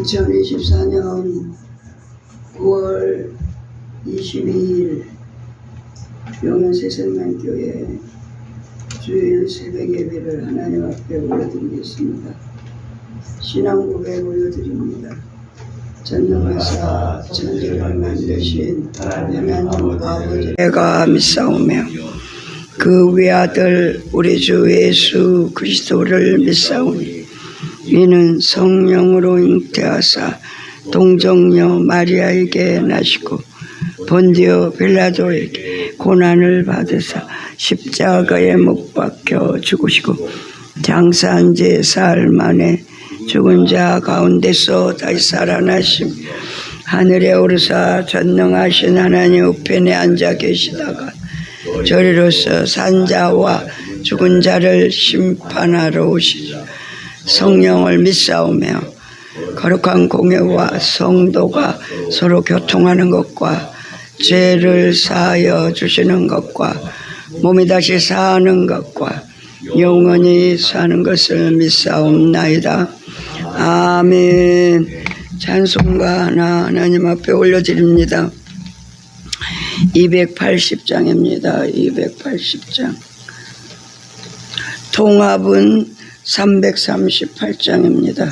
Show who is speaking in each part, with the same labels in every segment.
Speaker 1: (2024년 9월 22일) 용현세성만교회 주일 새벽 예배를 하나님 앞에 올려드리겠습니다. 신앙 고백 올려드립니다. 전능하사 천지를 만드신 하나님 아버지, 내가 믿사오며 그 외아들 우리 주 예수 그리스도를 믿사오니 이는 성령으로 잉태하사 동정녀 마리아에게 나시고 본디오 빌라도에게 고난을 받으사 십자가에 못 박혀 죽으시고 장사한 지 사흘 만에 죽은 자 가운데서 다시 살아나시며 하늘에 오르사 전능하신 하나님 우편에 앉아 계시다가 저리로서 산자와 죽은 자를 심판하러 오시리라. 성령을 믿사오며 거룩한 공예와 성도가 서로 교통하는 것과 죄를 사하여 주시는 것과 몸이 다시 사는 것과 영원히 사는 것을 믿사옵나이다. 아멘. 찬송가 하나 하나님 앞에 올려드립니다. 280장입니다. 280장. 통합은 338장입니다.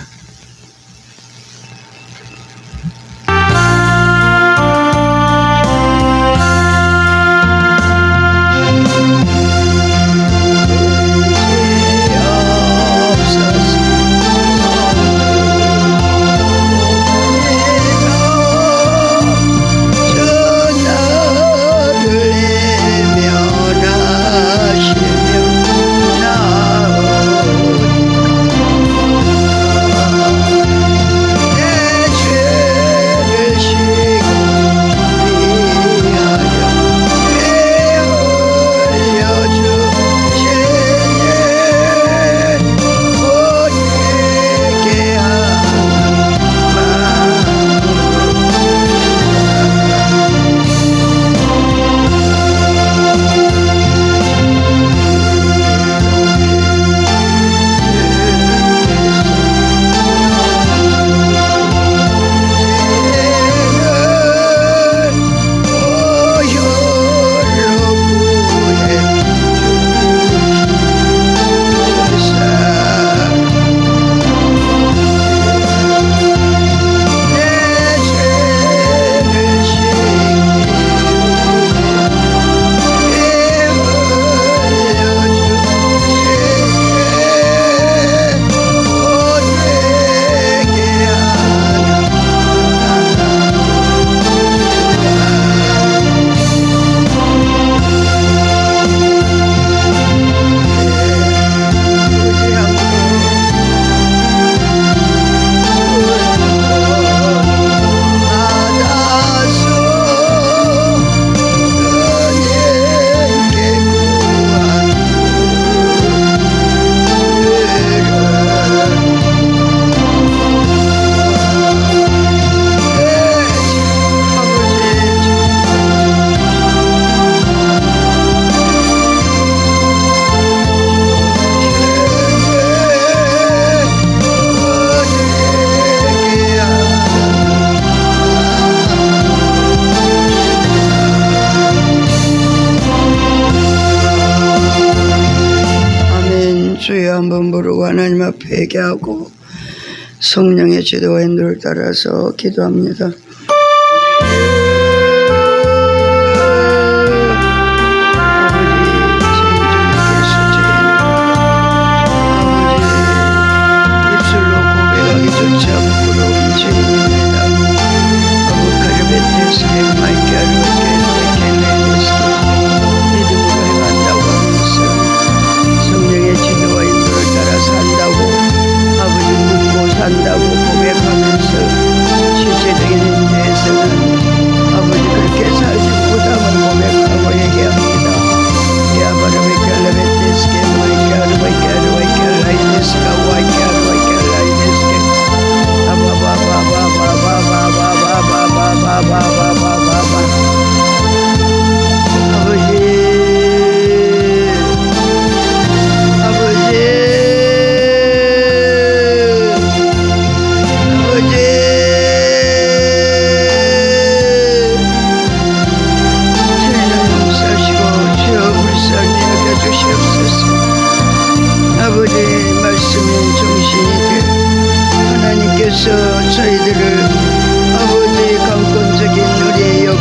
Speaker 1: 주여 한번 부르고 하나님 앞에 회개하고 성령의 지도와 인도를 따라서 기도합니다. 산다고 고백하면서 실제적인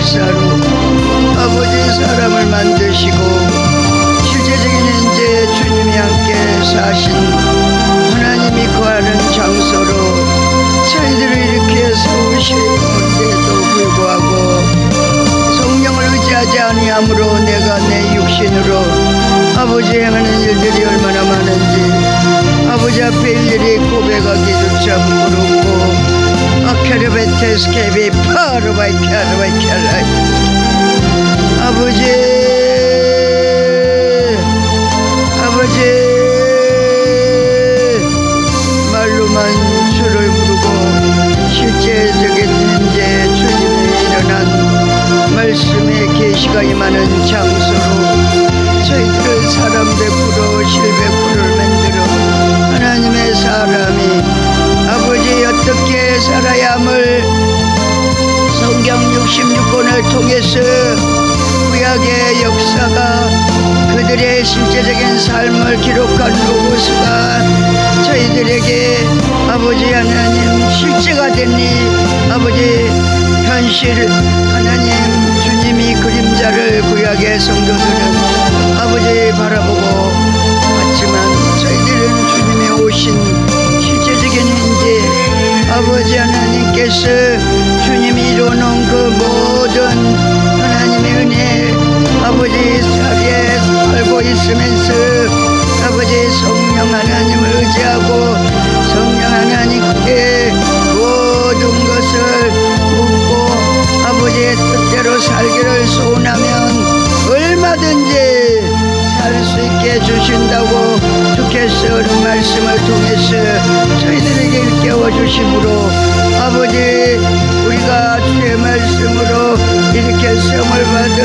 Speaker 1: 역사로 아버지 사람을 만드시고 실제적인 현재 주님이 함께 사신 하나님이 거하는 장소로 저희들을 이렇게 세우시는데도 불구하고 성령을 의지하지 아니하므로 내가 내 육신으로 아버지 행하는 일들이 얼마나 많은지 아버지 앞에 일일이 고백하기조차 부끄럽고 아케르베테스케비 파르바이케르바이케르 아버지 말로만 주를 부르고 실제적인 현재 주님이 일어난 말씀의 계시가 임하는 장소로 저희들을 사람 100% 실 100%를 만들어 하나님의 사람이 아버지 어떻게 살아야 함을 성경 66권을 통해서 구약의 역사가 그들의 실제적인 삶을 기록한 로고스가 저희들에게 아버지 하나님 실제가 되니 아버지 현실 하나님 주님이 그림자를 구약의 성도들은 아버지 바라보고 봤지만 저희들은 주님이 오신 실제적인 현재 아버지 하나님께서 주님이 이루어놓은 그 모든 하나님의 은혜 아버지 자리에 살고 있으면서 아버지 성령 하나님을 의지하고 성령 하나님께 모든 것을 묻고 아버지의 뜻대로 살기를 소원하면 얼마든지 살 수 있게 주신다고 주께서 말씀을 통해서 저희들에게 일깨워 주심으로 아버지 우리가 주의 말씀으로 이렇게 시험을 받은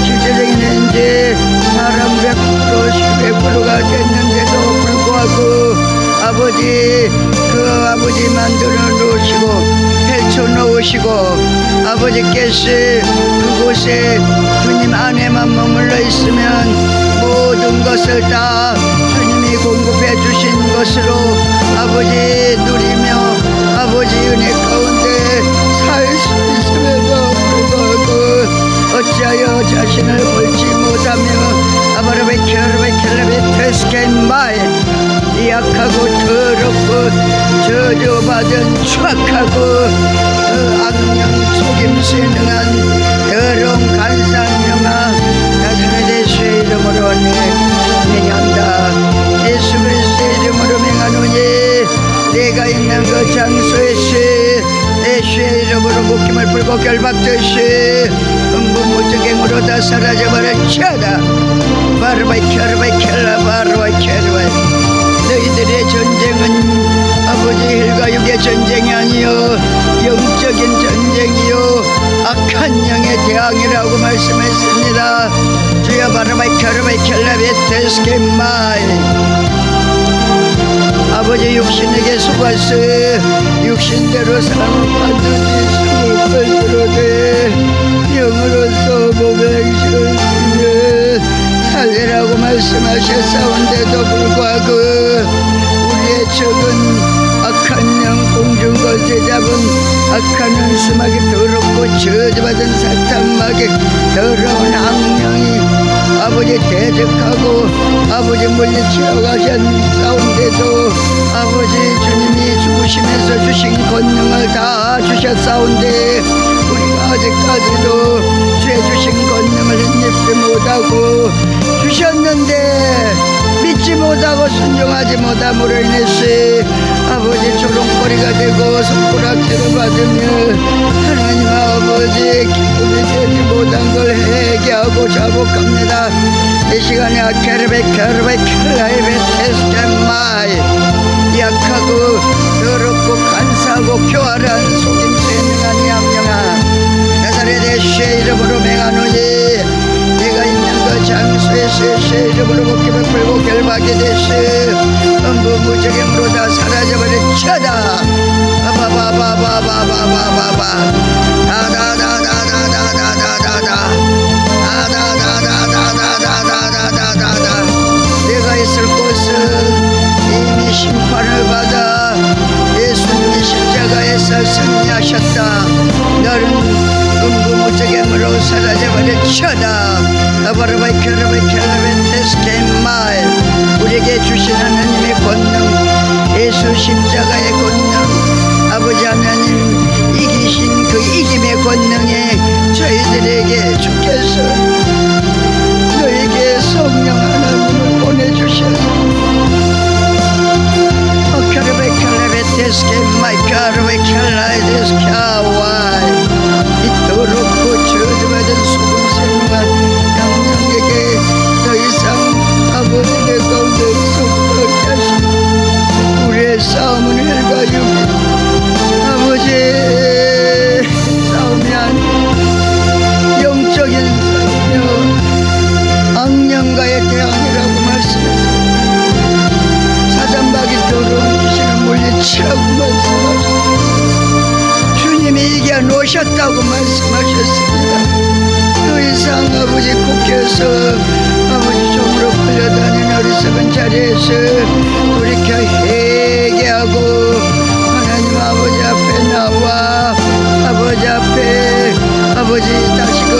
Speaker 1: 실제적인 현재 사람 100% 100%가 됐는데도 불구하고 아버지 그 아버지 만들어 놓으시고 펼쳐 놓으시고 아버지께서 그곳에 주님 안에만 머물러 있으면 모든 것을 다 주님이 공급해 주신 것으로 아버지 누리며 아버지 은혜 가운데 살 수 있음에도 불구하고 어찌하여 자신을 벌지 못하며 아바르베케르베켈레베테스케마에 약하고 더럽고 저주받은 추악하고 그 악령 속임수에 능한 더러운 간사한 영아 나사렛 예수의 이름으로 맹한다. 예수 그리스도의 이름으로 맹하노니 내가 있는 그 장소에서 예수의 이름으로 묶임을 풀고 결박듯이 음부무적행으로 다 사라져버릴지어다. 바르바이케르바이켈라 바르바이케르바이 너희들의 전쟁은 아버지 힐과 육의 전쟁이 아니요 영적인 전쟁이요 악한 영의 대항이라고 말씀했습니다. 주여 바르바이케르바이켈라베테스케마이 아버지 육신에게 속아서 육신대로 사람을 반드시 숨을 걸들어대 영으로서 몸의 행실을 쓰며 살리라고 말씀하셨사온데도 불구하고 우리의 적은 악한 영 공중것에 잡은 악한 은수마귀 더럽고 저주받은 사탄마귀 더러운 악령이 아버지 대적하고 아버지 물리치러 가셨사온데도 아버지 주님이 죽으시면서 주신 권능을 다 주셨사온데 우리가 아직까지도 주의 주신 권능을 힘입지 못하고 주셨는데 믿지 못하고 순종하지 못함으로 인해서 아버지 조롱거리가 되고 손가락질을 받으며 하나님 아버지 기쁨이 되지 못한 걸 회개하고 자복합니다. 이 시간에 아케르베케르베켈라이베테스케마이 약하고 더럽고 간사하고 교활한 속임수에 능한 양령아 나사렛 예수의 이름으로 맹하노니 내가 있는 그 장소에서 예수의 이름으로 묶임을 풀고 결박이 되시 음부무적행으로 다 사라져버릴지어다. 바바바바바바바바바바 다다다다다다다다다다 다다다다다다다다다다 내가 있을 곳은 이미 심판을 받아 예수님이 십자가에서 승리하셨다. 너는 음부무적행으로 무적임으로 사라져버렸쳐다. 아바라바이 캬라바이 캬라바이 테스케마이 우리에게 주신 하나님의 권능, 예수 십자가의 권능, 아버지 하나님 이기신 그 이김의 권능에 저희들에게 주께서 너에게 성령 하나님을 보내주셔서 이토록 고쳐받은 수금생과 양양에게 더 이상 아버지 내 가운데 속하게 하시고 우리의 싸움은 혈과 육이 아버지 싸움이 아닌 영적인 싸움이요 악령과의 대항이라고 말씀했습니다. 사단박이 더러운 귀신을 물리치라고 말씀하셨습니다. 주님이 이겨 놓으셨다고 말씀하셨습니다. 더 이상 아버지 국회에서 아버지 종으로 끌려다니는 어리석은 자리에서 돌이켜 회개하고 하나님 아버지 앞에 나와 아버지 앞에 아버지 다시금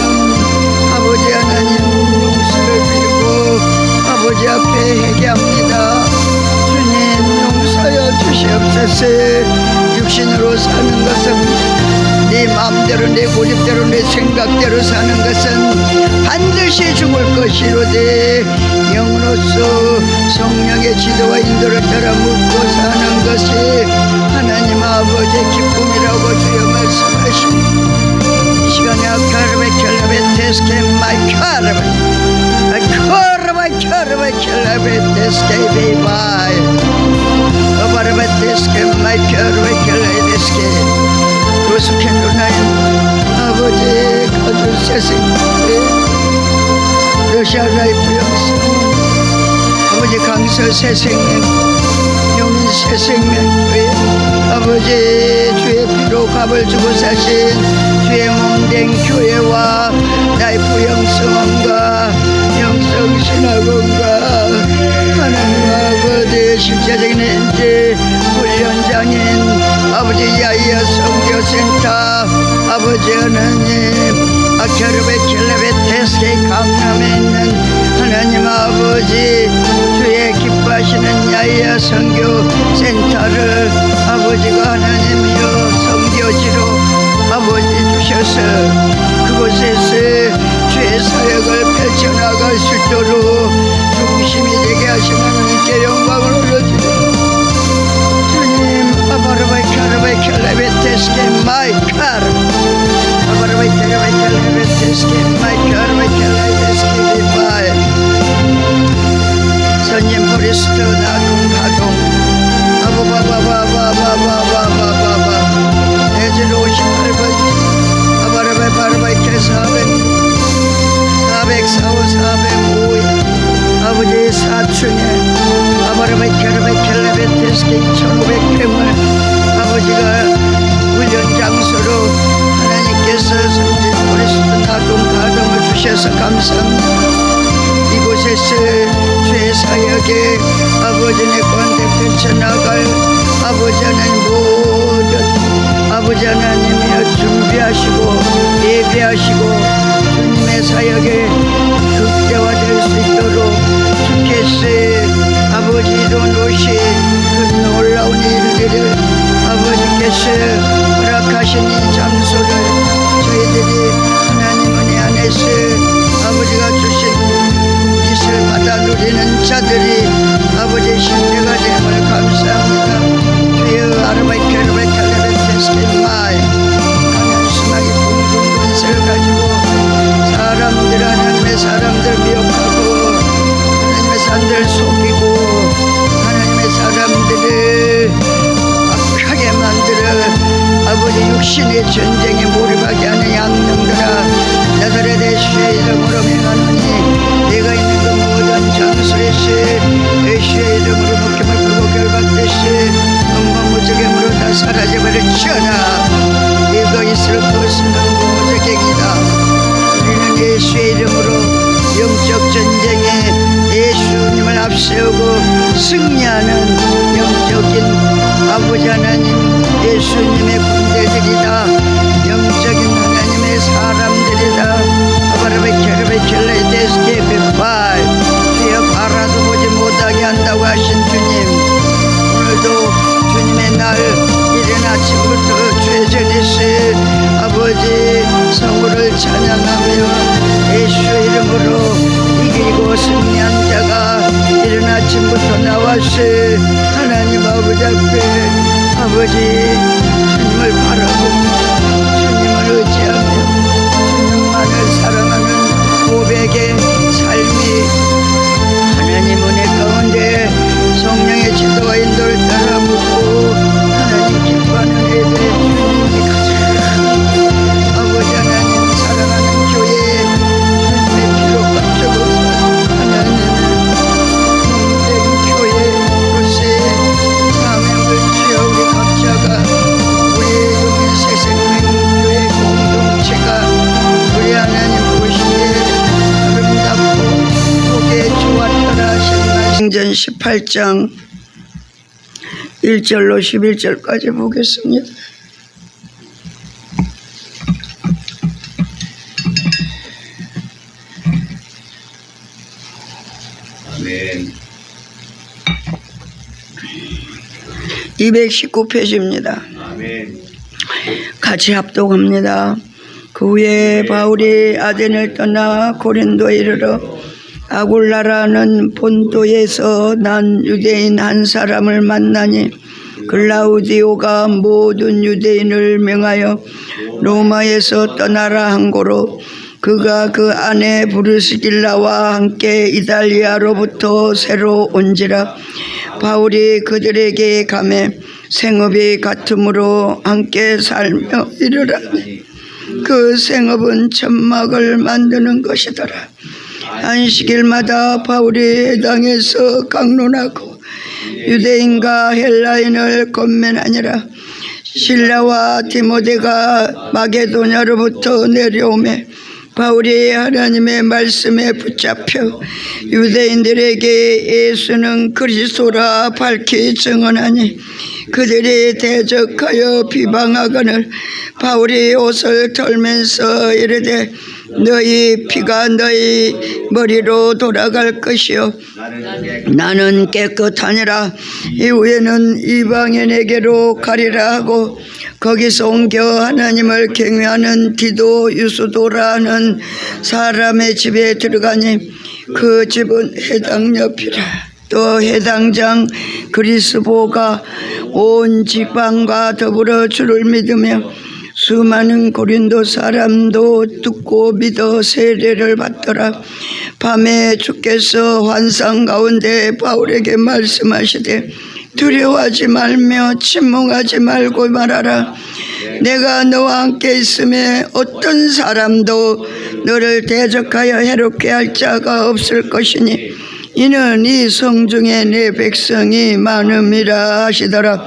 Speaker 1: 아버지 하나님 용서를 빌고 아버지 앞에 회개합니다. 주님 용서하여 주시옵소서. 육신으로 사는 것은 내 마음대로 내 고집대로 내 생각대로 사는 것은 반드시 죽을 것이로되 영으로서 성령의 지도와 인도를 따라 묻고 사는 것이 하나님 아버지의 기쁨이라고 주여 말씀하시니 이 시간에 아카르베 켈라베 테스케 마이 카르베 켈라베 테스케 베이바이 아바르베 테스케 마이 카르베 켈라베 테스케 구속해도 나의 아버지 가족 세생교회 러시아 라이프 영성 아버지 강서 새생명 용인 새생명교회 아버지 주의 피로 값을 주고 사신 주의 몸된 교회와 라이프 영성원과 영성신학원과 하나님 아버지 실제적인 엔지 훈련장인 아버지 야이야 선교센터 아버지 하나님 아케르베 켈레베 테스케 강남에 있는 하나님 아버지 주의 기뻐하시는 야이야 선교센터를 아버지가 하나님이여 선교지로 아버지 주셔서 그곳에서 주의 사역을 펼쳐나갈 수 있도록 중심이 되게 하시는 하나님께 영광을 올려드립니다. 주님 아바르바이 카르바이 켈레베 테스케 마이 카르 아바르바이 카르바이 켈레베 테스케 마이 카르바이 켈레베 테스케 비바이 선님 포리스트 나동 가동 아바바바바바바바바바바바 대질 58번 아바르바이 바르바이 켈 405 아버지 4층에 아바르바이 켈레베 켈레베 테스케 2500평을 아버지가 훈련 장소로 하나님께서 선진 포리스트 나동 가동을 주셔서 감사합니다. 이곳에서 주의 사역에 아버지 내 가운데 펼쳐나갈 아버지 하나님 모든 아버지 하나님이여 준비하시고 예배하시고 주님의 사역에 극대화될 수 있도록 주께서 아버지 이루어놓으신 그 놀라운 일들을 아버지께서 허락하신 이 장소를 저희들이 하나님 은혜 안에서 아버지가 주신 빛을 받아 누리는 자들이 아버지의 실제가 됨을 감사합니다. 주여 아르바이 켈레베 켈레베 테스케 마이 강한 수막이 붕붕 권세를 가지고 사람들 하나님의 사람들 미혹하고 하나님의 사람들 속이고 하나님의 사람들을 악하게 만들어 아버지 육신의 전쟁에 몰입하게 하는 양념들아 나사렛 예수의 이름으로 명하노니 내가 있는 그 모든 장소에서 예수의 이름으로 목숨을 풀고 결박되시 음방무적임으로 다 사라져버렸지어다. 이거 있을 것은 음방무적행이다. 우리는 예수의 이름으로 영적 전쟁에 예수님을 앞세우고 승리하는 영적인 아버지 하나님 예수님의 군대들이다. 영적인 하나님의 사람들 아버지 주님을 바라고 주님을 의지하며 주님만을 사랑하는 고백의 삶이 하나님 은혜 가운데 성령의 지도와 인도를 따라 묻고 하나님 기뻐하는 예배 주님이 가장 아버지 하나님 사랑하는 교회 주님의 피로 깜짝없어 하나님 된 교회로서의 사명을 주여 우리 각자가 우리의 영의 새생명교회 공동체가 우리 하나님 보시기에 아름답고 보기에 좋았더라 하신 말씀 전 18장 1절로 11절까지 보겠습니다.
Speaker 2: 아멘.
Speaker 1: 219페이지입니다.
Speaker 2: 아멘.
Speaker 1: 같이 합독합니다. 그 후에 바울이 아덴을 떠나 고린도에 이르러 아굴라라는 본도에서 난 유대인 한 사람을 만나니 글라우디오가 모든 유대인을 명하여 로마에서 떠나라 한 고로 그가 그 아내 브루스길라와 함께 이달리아로부터 새로 온지라. 바울이 그들에게 가매 생업이 같으므로 함께 살며 이르라니 그 생업은 천막을 만드는 것이더라. 안식일마다 바울이 회당에서 강론하고 유대인과 헬라인을 권면하니라. 실라와 디모데가 마게도냐로부터 내려오매 바울이 하나님의 말씀에 붙잡혀 유대인들에게 예수는 그리스도라 밝히 증언하니 그들이 대적하여 비방하거늘 바울이 옷을 털면서 이르되 너희 피가 너희 머리로 돌아갈 것이요 나는 깨끗하니라. 이후에는 이방인에게로 가리라 하고 거기서 옮겨 하나님을 경외하는 디도 유수도라는 사람의 집에 들어가니 그 집은 해당 옆이라. 또 해당장 그리스보가 온 지방과 더불어 주를 믿으며 수많은 고린도 사람도 듣고 믿어 세례를 받더라. 밤에 주께서 환상 가운데 바울에게 말씀하시되 두려워하지 말며 침묵하지 말고 말하라. 내가 너와 함께 있음에 어떤 사람도 너를 대적하여 해롭게 할 자가 없을 것이니 이는 이 성중에 내 백성이 많음이라 하시더라.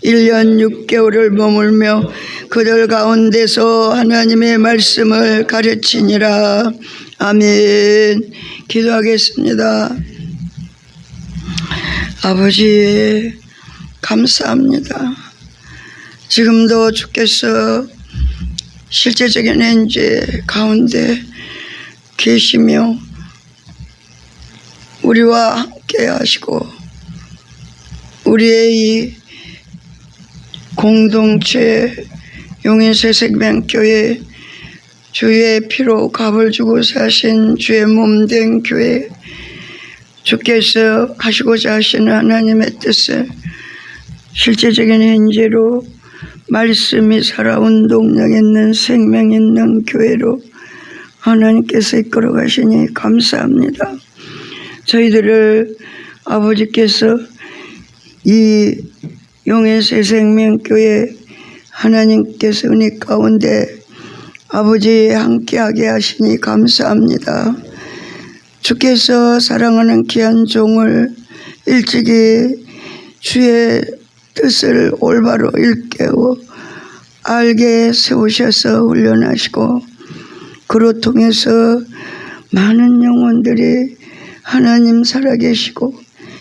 Speaker 1: 1년 6개월을 머물며 그들 가운데서 하나님의 말씀을 가르치니라. 아멘. 기도하겠습니다. 아버지 감사합니다. 지금도 주께서 실제적인 현재 가운데 계시며 우리와 함께 하시고 우리의 이 공동체 용인새생명교회 주의 피로 값을 주고 사신 주의 몸된 교회 주께서 하시고자 하시는 하나님의 뜻을 실제적인 현재로 말씀이 살아온 동력 있는 생명 있는 교회로 하나님께서 이끌어 가시니 감사합니다. 저희들을 아버지께서 이 용인새생명교회 하나님께서 은혜 가운데 아버지 함께하게 하시니 감사합니다. 주께서 사랑하는 귀한 종을 일찍이 주의 뜻을 올바로 일깨워 알게 세우셔서 훈련하시고 그로 통해서 많은 영혼들이 하나님 살아계시고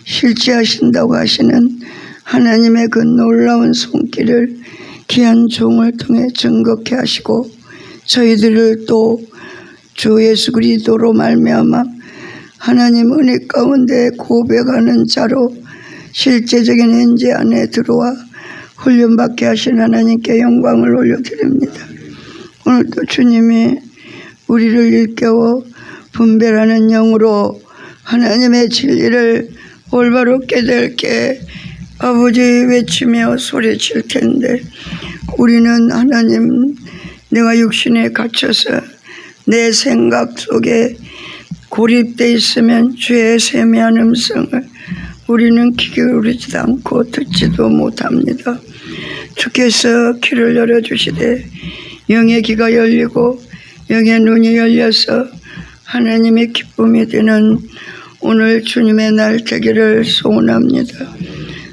Speaker 1: 실제하신다고 하시는 하나님의 그 놀라운 손길을 귀한 종을 통해 증거케 하시고 저희들을 또 주 예수 그리스도로 말미암아 하나님 은혜 가운데 고백하는 자로 실제적인 현재 안에 들어와 훈련받게 하신 하나님께 영광을 올려드립니다. 오늘도 주님이 우리를 일깨워 분별하는 영으로 하나님의 진리를 올바로 깨닫게 아버지 외치며 소리칠 텐데 우리는 하나님 내가 육신에 갇혀서 내 생각 속에 고립되어 있으면 주의 세미한 음성을 우리는 귀 기울이지도 않고 듣지도 못합니다. 주께서 귀를 열어주시되 영의 귀가 열리고 영의 눈이 열려서 하나님의 기쁨이 되는 오늘 주님의 날 되기를 소원합니다.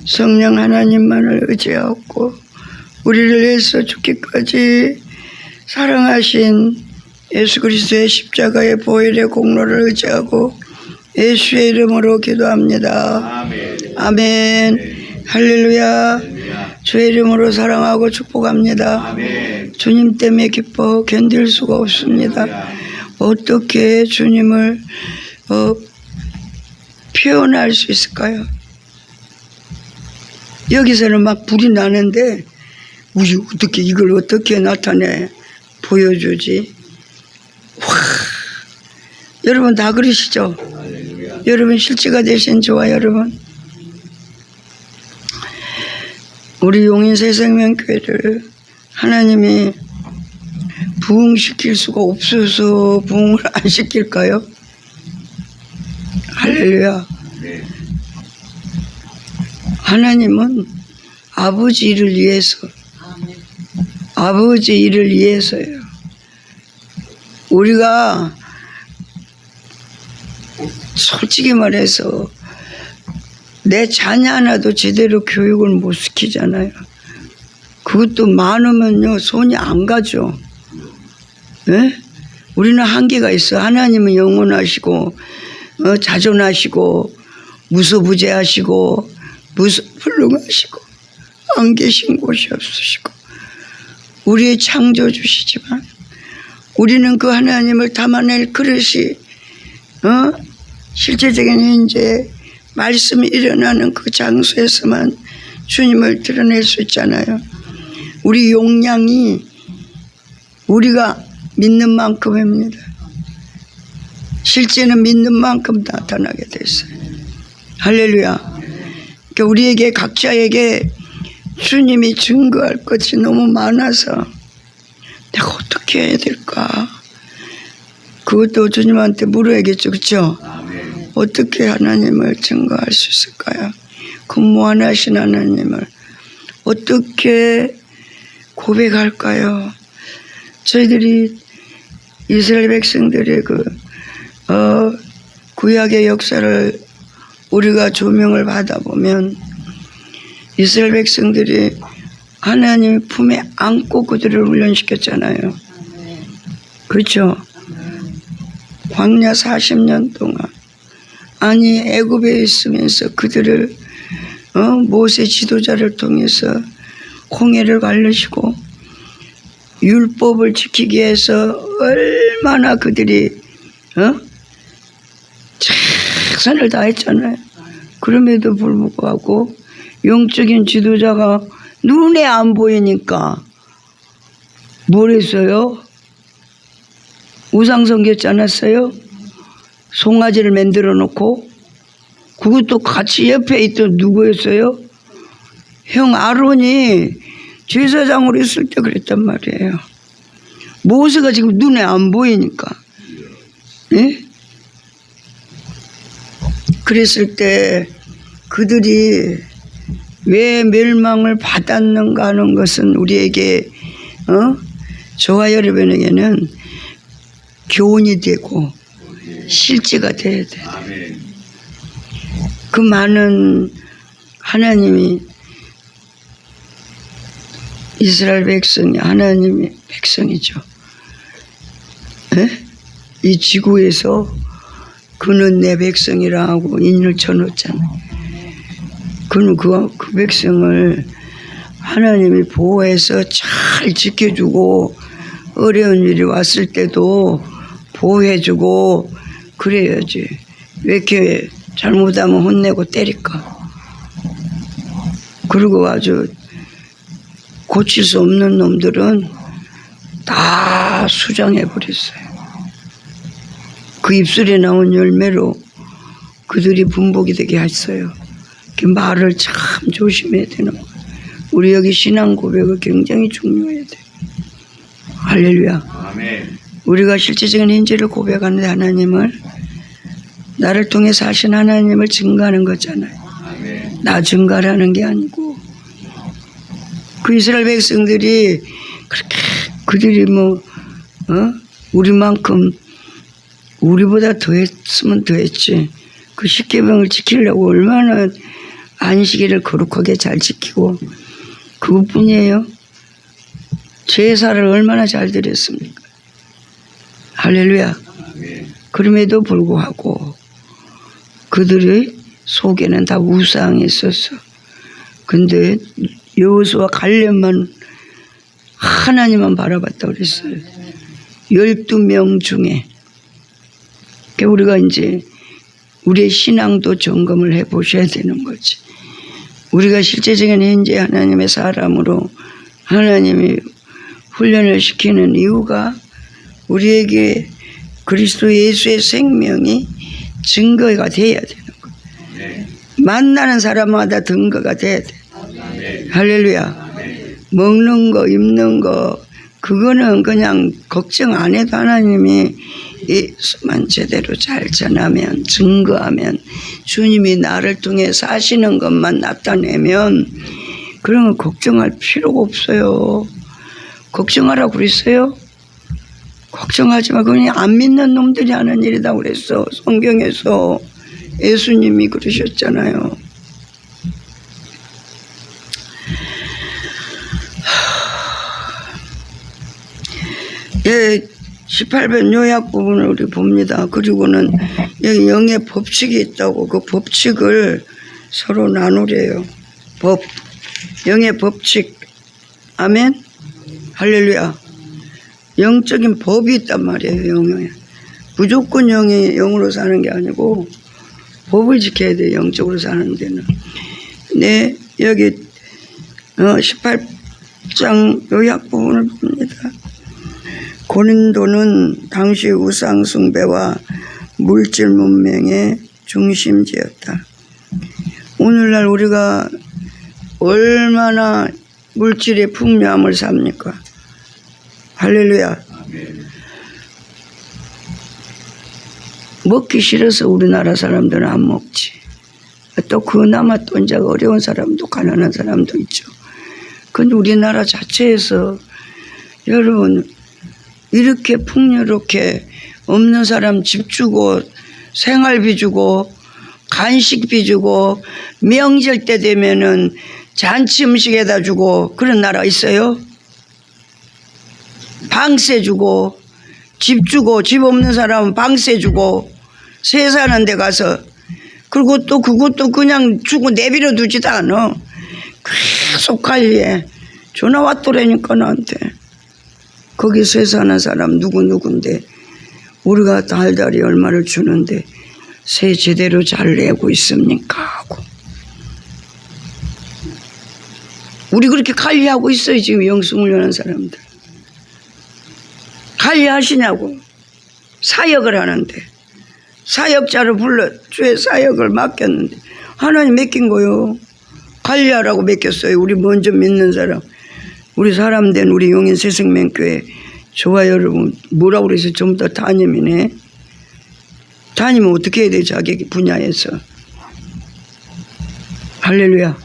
Speaker 1: 성령 하나님만을 의지하고 우리를 위해서 죽기까지 사랑하신 예수 그리스도의 십자가의 보혈의 공로를 의지하고 예수의 이름으로 기도합니다. 아멘. 할렐루야. 주의 이름으로 사랑하고 축복합니다. 주님 때문에 기뻐 견딜 수가 없습니다. 어떻게 주님을 표현할 수 있을까요? 여기서는 막 불이 나는데 어떻게 이걸 어떻게 나타내 보여주지? 와, 여러분 다 그러시죠? 여러분 실제가 되신 저와 여러분, 우리 용인새생명교회를 하나님이 부흥시킬 수가 없어서 부흥을 안 시킬까요? 할렐루야. 하나님은 아버지 일을 위해서, 아버지 일을 위해서요. 우리가 솔직히 말해서 내 자녀 하나도 제대로 교육을 못 시키잖아요. 그것도 많으면요 손이 안 가죠. 네? 우리는 한계가 있어. 하나님은 영원하시고 자존하시고 무소부재하시고 불능하시고 안 계신 곳이 없으시고 우리의 창조주시지만 우리는 그 하나님을 담아낼 그릇이 실제적인 현재 말씀이 일어나는 그 장소에서만 주님을 드러낼 수 있잖아요. 우리 용량이 우리가 믿는 만큼입니다. 실제는 믿는 만큼 나타나게 됐어요. 할렐루야. 그러니까 우리에게 각자에게 주님이 증거할 것이 너무 많아서 내가 어떻게 해야 될까? 그것도 주님한테 물어야겠죠. 그렇죠? 어떻게 하나님을 증거할 수 있을까요? 근무하신 하나님을 어떻게 고백할까요? 저희들이 이스라엘 백성들의 구약의 역사를 우리가 조명을 받아보면 이스라엘 백성들이 하나님의 품에 안고 그들을 훈련시켰잖아요. 그렇죠? 광야 40년 동안 아니 애굽에 있으면서 그들을 모세 지도자를 통해서 홍해를 갈르시고 율법을 지키기 위해서 얼마나 그들이 최선을 다했잖아요. 그럼에도 불구하고 영적인 지도자가 눈에 안 보이니까 뭘 했어요? 우상 섬겼지 않았어요? 송아지를 만들어 놓고 그것도 같이 옆에 있던 누구였어요? 형 아론이 제사장으로 있을 때 그랬단 말이에요. 모세가 지금 눈에 안 보이니까. 예? 그랬을 때 그들이 왜 멸망을 받았는가 하는 것은 우리에게 저와 여러분에게는 교훈이 되고 실제가 돼야 돼. 그 많은 하나님이 이스라엘 백성이 하나님의 백성이죠. 에? 이 지구에서 그는 내 백성이라 하고 인을 쳐놓잖아요. 그는 그 백성을 하나님이 보호해서 잘 지켜주고 어려운 일이 왔을 때도 보호해주고 그래야지. 왜 이렇게 잘못하면 혼내고 때릴까? 그리고 아주 고칠 수 없는 놈들은 다 수장해버렸어요. 그 입술에 나온 열매로 그들이 분복이 되게 했어요. 그 말을 참 조심해야 되는 거예요. 우리 여기 신앙 고백은 굉장히 중요해야 돼. 할렐루야.
Speaker 2: 아멘.
Speaker 1: 우리가 실제적인 인지를 고백하는데 하나님을 나를 통해서 하신 하나님을 증거하는 거잖아요.
Speaker 2: 아멘.
Speaker 1: 나 증거하는 게 아니고 그 이스라엘 백성들이 그렇게 그들이 우리만큼 우리보다 더했으면 더했지. 그 십계명을 지키려고 얼마나 안식일을 거룩하게 잘 지키고 그것뿐이에요. 제사를 얼마나 잘 드렸습니까? 할렐루야. 그럼에도 불구하고 그들의 속에는 다 우상이 있었어. 근데 여호수아 갈렙만 하나님만 바라봤다고 그랬어요. 12명 중에. 우리가 이제 우리의 신앙도 점검을 해 보셔야 되는 거지. 우리가 실제적인 현재 하나님의 사람으로 하나님이 훈련을 시키는 이유가 우리에게 그리스도 예수의 생명이 증거가 돼야 되는 거예요. 만나는 사람마다 증거가 돼야 돼. 할렐루야. 먹는 거, 입는 거, 그거는 그냥 걱정 안 해도 하나님이 예수만 제대로 잘 전하면, 증거하면, 주님이 나를 통해 사시는 것만 나타내면, 그런 건 걱정할 필요가 없어요. 걱정하라고 그랬어요? 걱정하지 마. 그냥 안 믿는 놈들이 하는 일이다 그랬어. 성경에서 예수님이 그러셨잖아요. 예, 18번 요약 부분을 우리 봅니다. 그리고는 여기 영의 법칙이 있다고 그 법칙을 서로 나누래요. 영의 법칙. 아멘. 할렐루야. 영적인 법이 있단 말이에요. 영에. 무조건 영이 영으로 사는 게 아니고 법을 지켜야 돼요. 영적으로 사는 데는. 네, 여기 18장 요약 부분을 봅니다. 고린도는 당시 우상 숭배와 물질 문명의 중심지였다. 오늘날 우리가 얼마나 물질의 풍요함을 삽니까? 할렐루야. 먹기 싫어서 우리나라 사람들은 안 먹지. 또 그나마 또 이제 어려운 사람도 가난한 사람도 있죠. 근데 우리나라 자체에서 여러분 이렇게 풍요롭게 없는 사람 집 주고 생활비 주고 간식비 주고 명절 때 되면은 잔치 음식에다 주고 그런 나라 있어요? 방세 주고 집 주고 집 없는 사람은 방세 주고 세 사는 데 가서 그리고 또 그것도 그냥 주고 내버려 두지도 않아. 계속 관리해. 전화 왔더라니까 나한테. 거기 세 사는 사람 누군데 우리가 달달이 얼마를 주는데 세 제대로 잘 내고 있습니까? 하고. 우리 그렇게 관리하고 있어요. 지금 영수훈련한 사람들. 관리하시냐고. 사역을 하는데 사역자를 불러 주의 사역을 맡겼는데 하나님 맡긴 거요. 관리하라고 맡겼어요. 우리 먼저 믿는 사람. 우리 사람 된 우리 용인 새생명교회. 좋아요 여러분. 뭐라고 그래서 전부 다 담임이네. 담임은 어떻게 해야 돼 자기 분야에서. 할렐루야.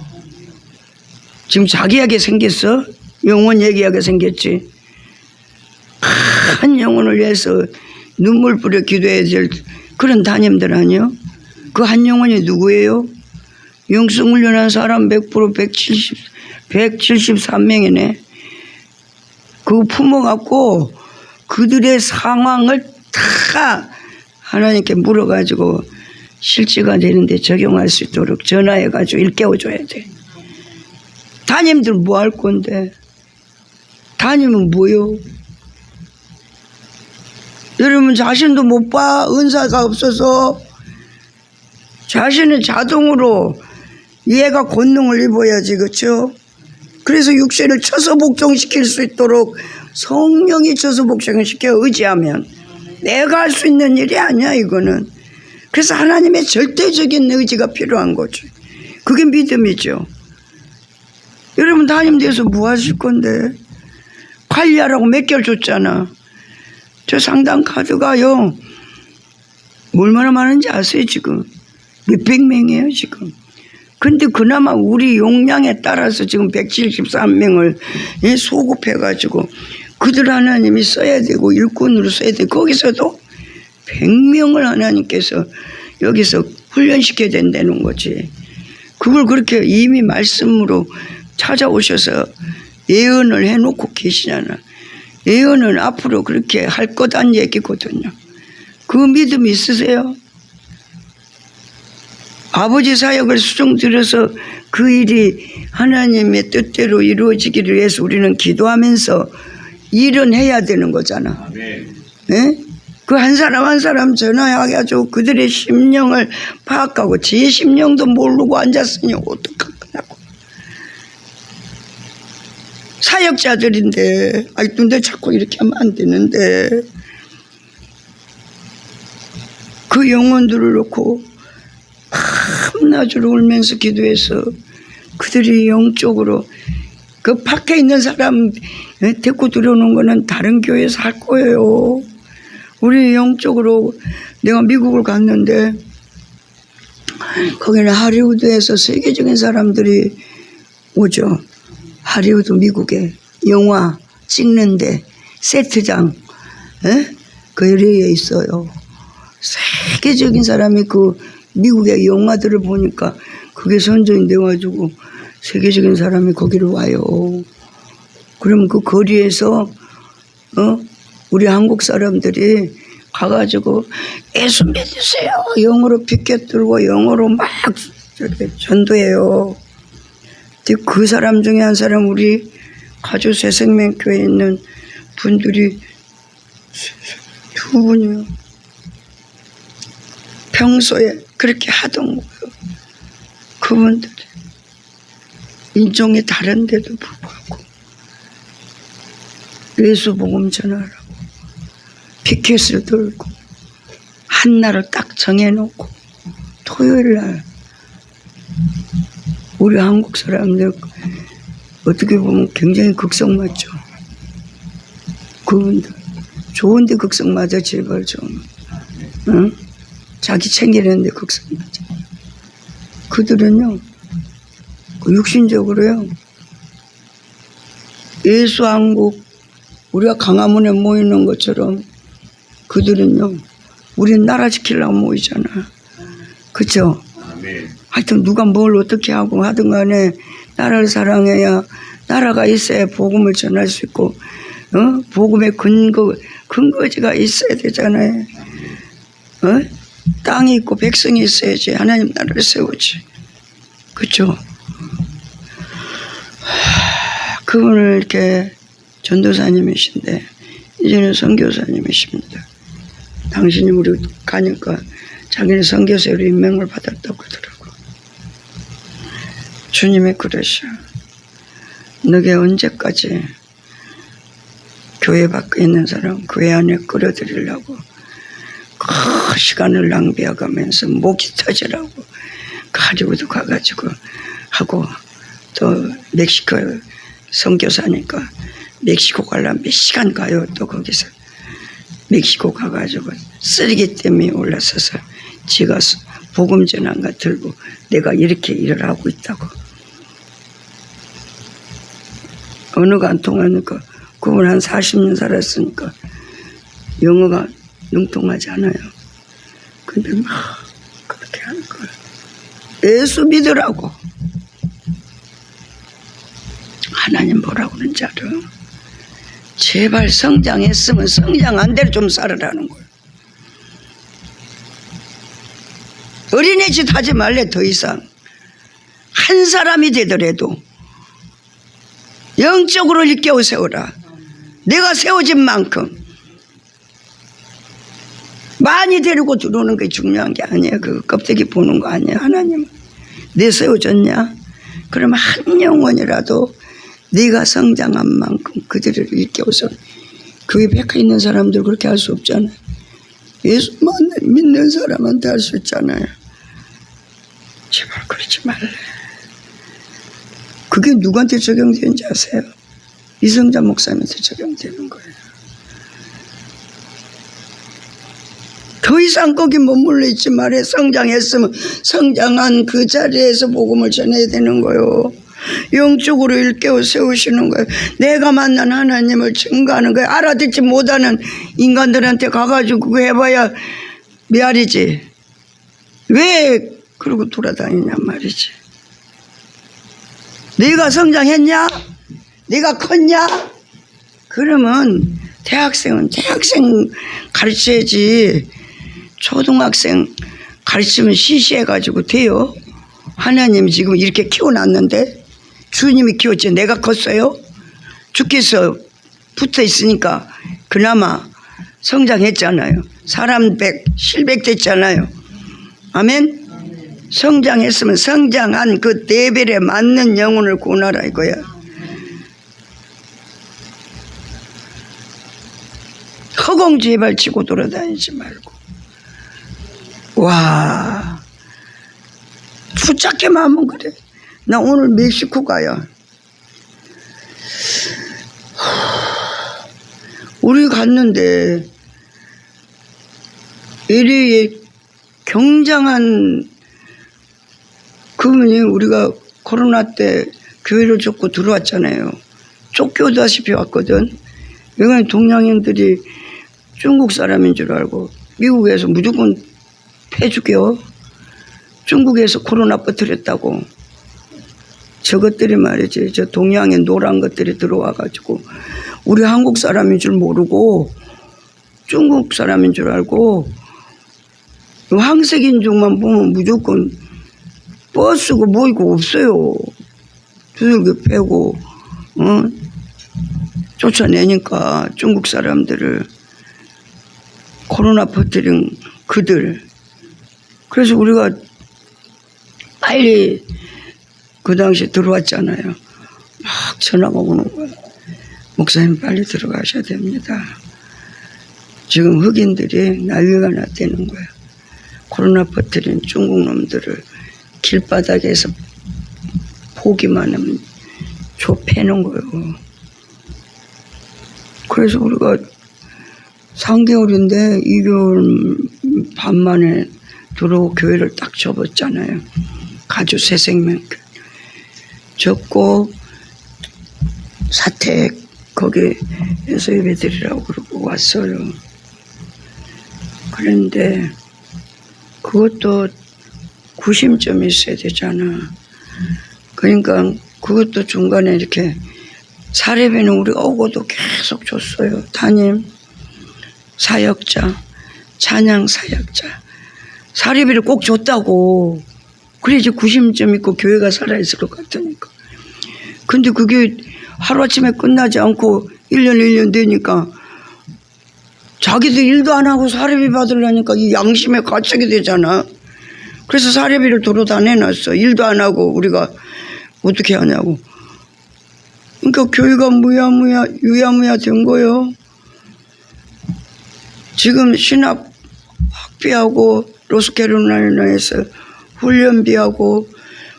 Speaker 1: 지금 자기에게 생겼어? 영혼 얘기하게 생겼지. 한 영혼을 위해서 눈물 뿌려 기도해야 될 그런 담임들 아니요? 그 한 영혼이 누구예요? 영성훈련한 사람 100% 173명이네. 그거 품어갖고 그들의 상황을 다 하나님께 물어가지고 실제가 되는데 적용할 수 있도록 전화해가지고 일깨워줘야 돼. 담임들 뭐 할 건데? 담임은 뭐요? 여러분 자신도 못 봐. 은사가 없어서 자신은 자동으로 얘가 권능을 입어야지. 그렇죠? 그래서 육체를 쳐서 복종시킬 수 있도록 성령이 쳐서 복종시켜 의지하면 내가 할 수 있는 일이 아니야 이거는. 그래서 하나님의 절대적인 의지가 필요한 거죠. 그게 믿음이죠. 여러분 담임돼서 뭐 하실 건데? 관리하라고 몇 개월 줬잖아. 저 상담 카드가요. 얼마나 많은지 아세요 지금? 몇백 명이에요 지금. 근데 그나마 우리 용량에 따라서 지금 173명을 소급해가지고 그들 하나님이 써야 되고 일꾼으로 써야 되고 거기서도 100명을 하나님께서 여기서 훈련시켜야 된다는 거지. 그걸 그렇게 이미 말씀으로 찾아오셔서 예언을 해놓고 계시잖아. 예언은 앞으로 그렇게 할 거다는 얘기거든요. 그 믿음 있으세요? 아버지 사역을 수종들여서 그 일이 하나님의 뜻대로 이루어지기를 위해서 우리는 기도하면서 일은 해야 되는 거잖아. 네? 그 한 사람 한 사람 전화해가지고 그들의 심령을 파악하고 제 심령도 모르고 앉았으니 어떡하냐고. 사역자들인데 근데 자꾸 이렇게 하면 안 되는데 그 영혼들을 놓고 밤낮으로 울면서 기도해서 그들이 영적으로 그 밖에 있는 사람 데리고 들어오는 거는 다른 교회에서 할 거예요. 우리 영적으로 내가 미국을 갔는데 거기는 하리우드에서 세계적인 사람들이 오죠. 하리우드 미국에 영화 찍는데 세트장 그 에리어에 있어요. 세계적인 사람이 그 미국의 영화들을 보니까 그게 선전이 돼가지고 세계적인 사람이 거기를 와요. 그러면 그 거리에서 우리 한국 사람들이 가가지고 예수 믿으세요. 영어로 비껴들고 영어로 막 전도해요. 근데 그 사람 중에 한 사람 우리 가주 새생명교회에 있는 분들이 두 분이요. 평소에 그렇게 하던 거예요. 그분들이 인종이 다른데도 불구하고 예수 복음 전하라고 피켓을 들고 한 날을 딱 정해놓고 토요일 날 우리 한국 사람들 어떻게 보면 굉장히 극성 맞죠. 그분들 좋은데 극성 맞아. 제발 좀 응? 자기 챙기려는데 극성 맞아. 그들은요 육신적으로요 예수 한국 우리가 강화문에 모이는 것처럼 그들은요 우리 나라 지키려고 모이잖아. 그렇죠? 하여튼 누가 뭘 어떻게 하고 하든 간에 나라를 사랑해야 나라가 있어야 복음을 전할 수 있고 복음의 근거지가 있어야 되잖아요. 땅이 있고 백성이 있어야지 하나님 나라를 세우지. 그렇죠? 그분을 이렇게 전도사님이신데 이제는 선교사님이십니다. 당신이 우리 가니까 자기는 선교사로 임명을 받았다고 하더라고. 주님이 그러셔. 너게 언제까지 교회 밖에 있는 사람 교회 안에 끌어들이려고 그 시간을 낭비해가면서 목이 터지라고 하리우드 가가지고 하고 또 멕시코 선교사니까 멕시코 가려면 몇 시간 가요. 또 거기서 멕시코 가가지고 쓰레기 때문에 올라서서 지가 복음 전환가 들고 내가 이렇게 일을 하고 있다고. 언어가 안 통하니까 그분 한 40년 살았으니까 영어가 능통하지 않아요. 근데 막 그렇게 하는 거예요. 예수 믿으라고. 하나님 뭐라고 그러는지 알아? 제발 성장했으면 성장 안 대로 좀 살아라는 거예요. 어린애 짓 하지 말래. 더 이상 한 사람이 되더라도 영적으로 일깨워 세워라. 내가 세워진 만큼 많이 데리고 들어오는 게 중요한 게 아니에요. 그 껍데기 보는 거 아니에요. 하나님은 내 세워졌냐? 그러면 한 영혼이라도 네가 성장한 만큼 그들을 일깨워서 교회 백화 있는 사람들 그렇게 할 수 없잖아요. 예수만 믿는 사람한테 할 수 있잖아요. 제발 그러지 말래. 그게 누구한테 적용되는지 아세요? 이성자 목사님한테 적용되는 거예요. 더 이상 거기 머물러 있지 말에 성장했으면 성장한 그 자리에서 복음을 전해야 되는 거예요. 영적으로 일깨워 세우시는 거예요. 내가 만난 하나님을 증거하는 거예요. 알아듣지 못하는 인간들한테 가가지고 그거 해봐야 메아리지. 왜 그러고 돌아다니냔 말이지. 네가 성장했냐? 네가 컸냐? 그러면 대학생은 대학생 가르쳐야지. 초등학생 가르치면 시시해가지고 돼요? 하나님이 지금 이렇게 키워놨는데 주님이 키웠지 내가 컸어요? 주께서 붙어 있으니까 그나마 성장했잖아요. 사람 100 됐잖아요. 아멘? 성장했으면 성장한 그 레벨에 맞는 영혼을 구원하라 이거야. 허공지발 치고 돌아다니지 말고. 와, 붙잡기만 하면 그래. 나 오늘 멕시코 가요. 우리 갔는데 이리 굉장한 그분이 우리가 코로나 때 교회를 쫓고 들어왔잖아요. 쫓겨다시피 왔거든. 여기는 동양인들이 중국 사람인 줄 알고 미국에서 무조건 패죽여. 중국에서 코로나 퍼뜨렸다고. 저것들이 말이지, 저 동양의 노란 것들이 들어와가지고 우리 한국 사람인 줄 모르고 중국 사람인 줄 알고 황색인종만 보면 무조건 버스고 뭐이고 없어요. 두들겨 패고 쫓아내니까 중국 사람들을 코로나 퍼뜨린 그들. 그래서 우리가 빨리 그 당시에 들어왔잖아요. 막 전화가 오는 거야. 목사님 빨리 들어가셔야 됩니다. 지금 흑인들이 난리가 났다는 거야. 코로나 퍼뜨린 중국 놈들을 길바닥에서 보기만 하면 좁혀놓은 거예요. 그래서 우리가 3개월인데 2개월 반 만에 들어오고 교회를 딱 접었잖아요. 가주 새생명교회 접고 사택 거기에서 예배드리라고 그러고 왔어요. 그런데 그것도 구심점이 있어야 되잖아. 그러니까 그것도 중간에 이렇게 사례비는 우리가 오고도 계속 줬어요. 담임, 사역자, 찬양 사역자. 사례비를 꼭 줬다고. 그래야지 구심점 있고 교회가 살아있을 것 같으니까. 근데 그게 하루아침에 끝나지 않고 1년 되니까 자기들 일도 안 하고 사례비 받으려니까 이 양심에 갇히게 되잖아. 그래서 사례비를 도로 다 내놨어. 일도 안 하고 우리가 어떻게 하냐고. 그러니까 교회가 유야무야 된 거예요. 지금 신학 학비하고 로스캐롤라이나에서 훈련비하고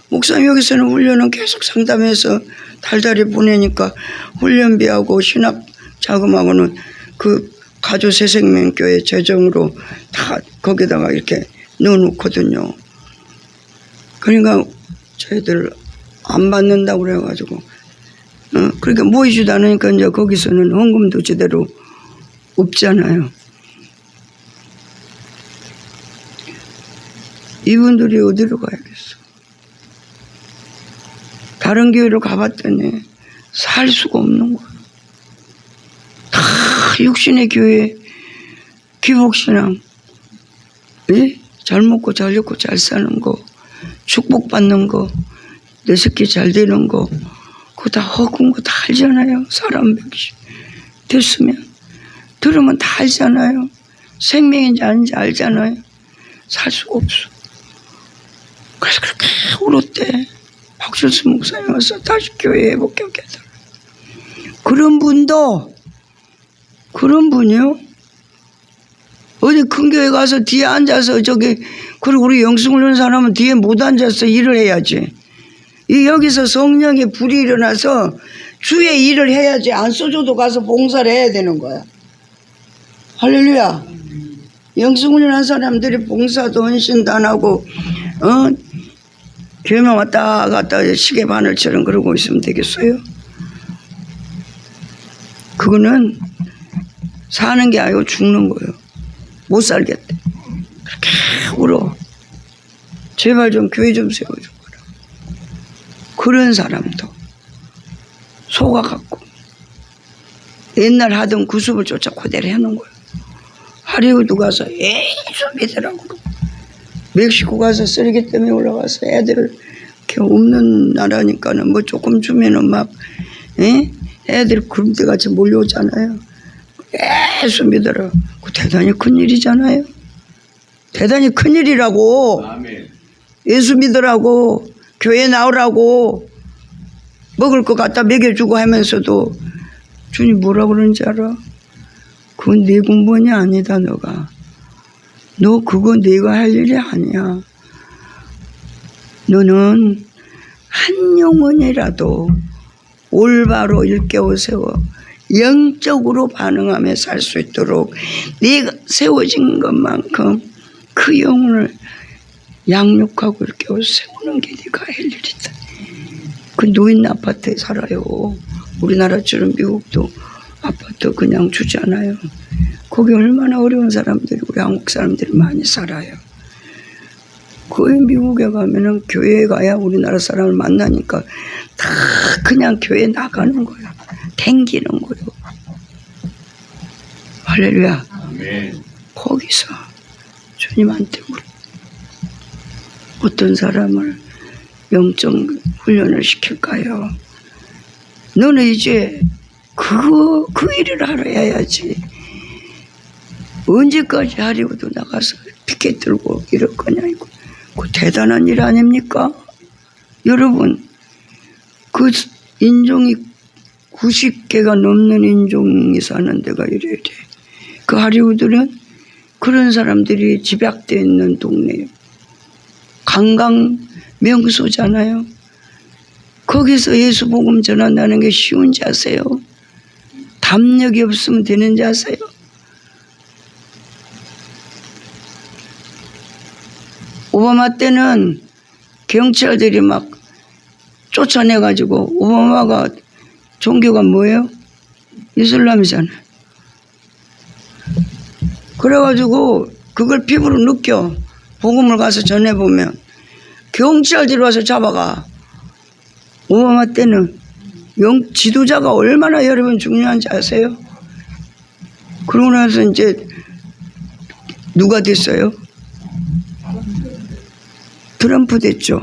Speaker 1: 목사님 여기서는 훈련은 계속 상담해서 달달이 보내니까 훈련비하고 신학 자금하고는 그 가주 새생명교회 재정으로 다 거기다가 이렇게 넣어놓거든요. 그러니까 저희들 안 받는다고 그래가지고 그러니까 모이지도 않으니까 이제 거기서는 헌금도 제대로 없잖아요. 이분들이 어디로 가야겠어? 다른 교회로 가봤더니 살 수가 없는 거야. 다 육신의 교회, 기복신앙, 예? 잘 먹고 잘 입고 잘 사는 거, 축복받는 거, 내 새끼 잘 되는 거, 그거 다 허군 거 다 알잖아요. 사람 백신 됐으면 들으면 다 알잖아요. 생명인지 아닌지 알잖아요. 살 수가 없어. 그래서 그렇게 울었대. 박철수 목사님 와서 다시 교회에 복귀하겠다. 그런 분이요? 어디 큰 교회 가서 뒤에 앉아서 그리고 우리 영성을 하는 사람은 뒤에 못 앉아서 일을 해야지. 여기서 성령의 불이 일어나서 주의 일을 해야지. 안 써줘도 가서 봉사를 해야 되는 거야. 할렐루야. 영성훈련한 사람들이 봉사도 헌신도 안 하고 교회만 왔다 갔다 시계 바늘처럼 그러고 있으면 되겠어요? 그거는 사는 게 아니고 죽는 거예요. 못 살겠대. 그렇게 울어. 제발 좀 교회 좀 세워줘라. 그런 사람도 속아갖고 옛날 하던 구습을 쫓아 그대로 해놓은 거예요. 하리우드 가서 예수 믿으라고. 멕시코 가서 쓰레기 때문에 올라가서 애들 이렇게 없는 나라니까는 뭐 조금 주면은 막 애들 그림대같이 몰려오잖아요. 예수 믿어라. 그 대단히 큰일이잖아요. 대단히 큰일이라고.
Speaker 2: 아멘.
Speaker 1: 예수 믿으라고, 교회 나오라고, 먹을 거 갖다 먹여주고 하면서도 주님 뭐라 그러는지 알아? 그건 네 공부원이 아니다. 너가. 너 그거 네가 할 일이 아니야. 너는 한 영혼이라도 올바로 일깨워 세워 영적으로 반응하며 살 수 있도록 네가 세워진 것만큼 그 영혼을 양육하고 일깨워 세우는 게 네가 할 일이다. 그 노인 아파트에 살아요. 우리나라처럼 미국도 아파트 그냥 주잖아요. 거기 얼마나 어려운 사람들이 우리 한국 사람들이 많이 살아요. 그 미국에 가면은 교회에 가야 우리나라 사람을 만나니까 다 그냥 교회 나가는 거예요. 댕기는 거예요. 할렐루야.
Speaker 2: 아멘.
Speaker 1: 거기서 주님한테 어떤 사람을 영적 훈련을 시킬까요? 너는 이제 그 일을 하러 해야지. 언제까지 하리우드 나가서 피켓 들고 이럴 거냐, 이거. 그 대단한 일 아닙니까? 여러분, 그 인종이 90개가 넘는 인종이 사는 데가 이래야 돼. 그 하리우드는 그런 사람들이 집약되어 있는 동네예요. 관광 명소잖아요. 거기서 예수 복음 전한다는 게 쉬운지 아세요? 담력이 없으면 되는지 아세요? 오바마 때는 경찰들이 막 쫓아내가지고, 오바마가 종교가 뭐예요? 이슬람이잖아요. 그래가지고 그걸 피부로 느껴. 복음을 가서 전해보면 경찰들이 와서 잡아가. 오바마 때는 지도자가 얼마나 여러분 중요한지 아세요? 그러고 나서 이제 누가 됐어요? 트럼프 됐죠.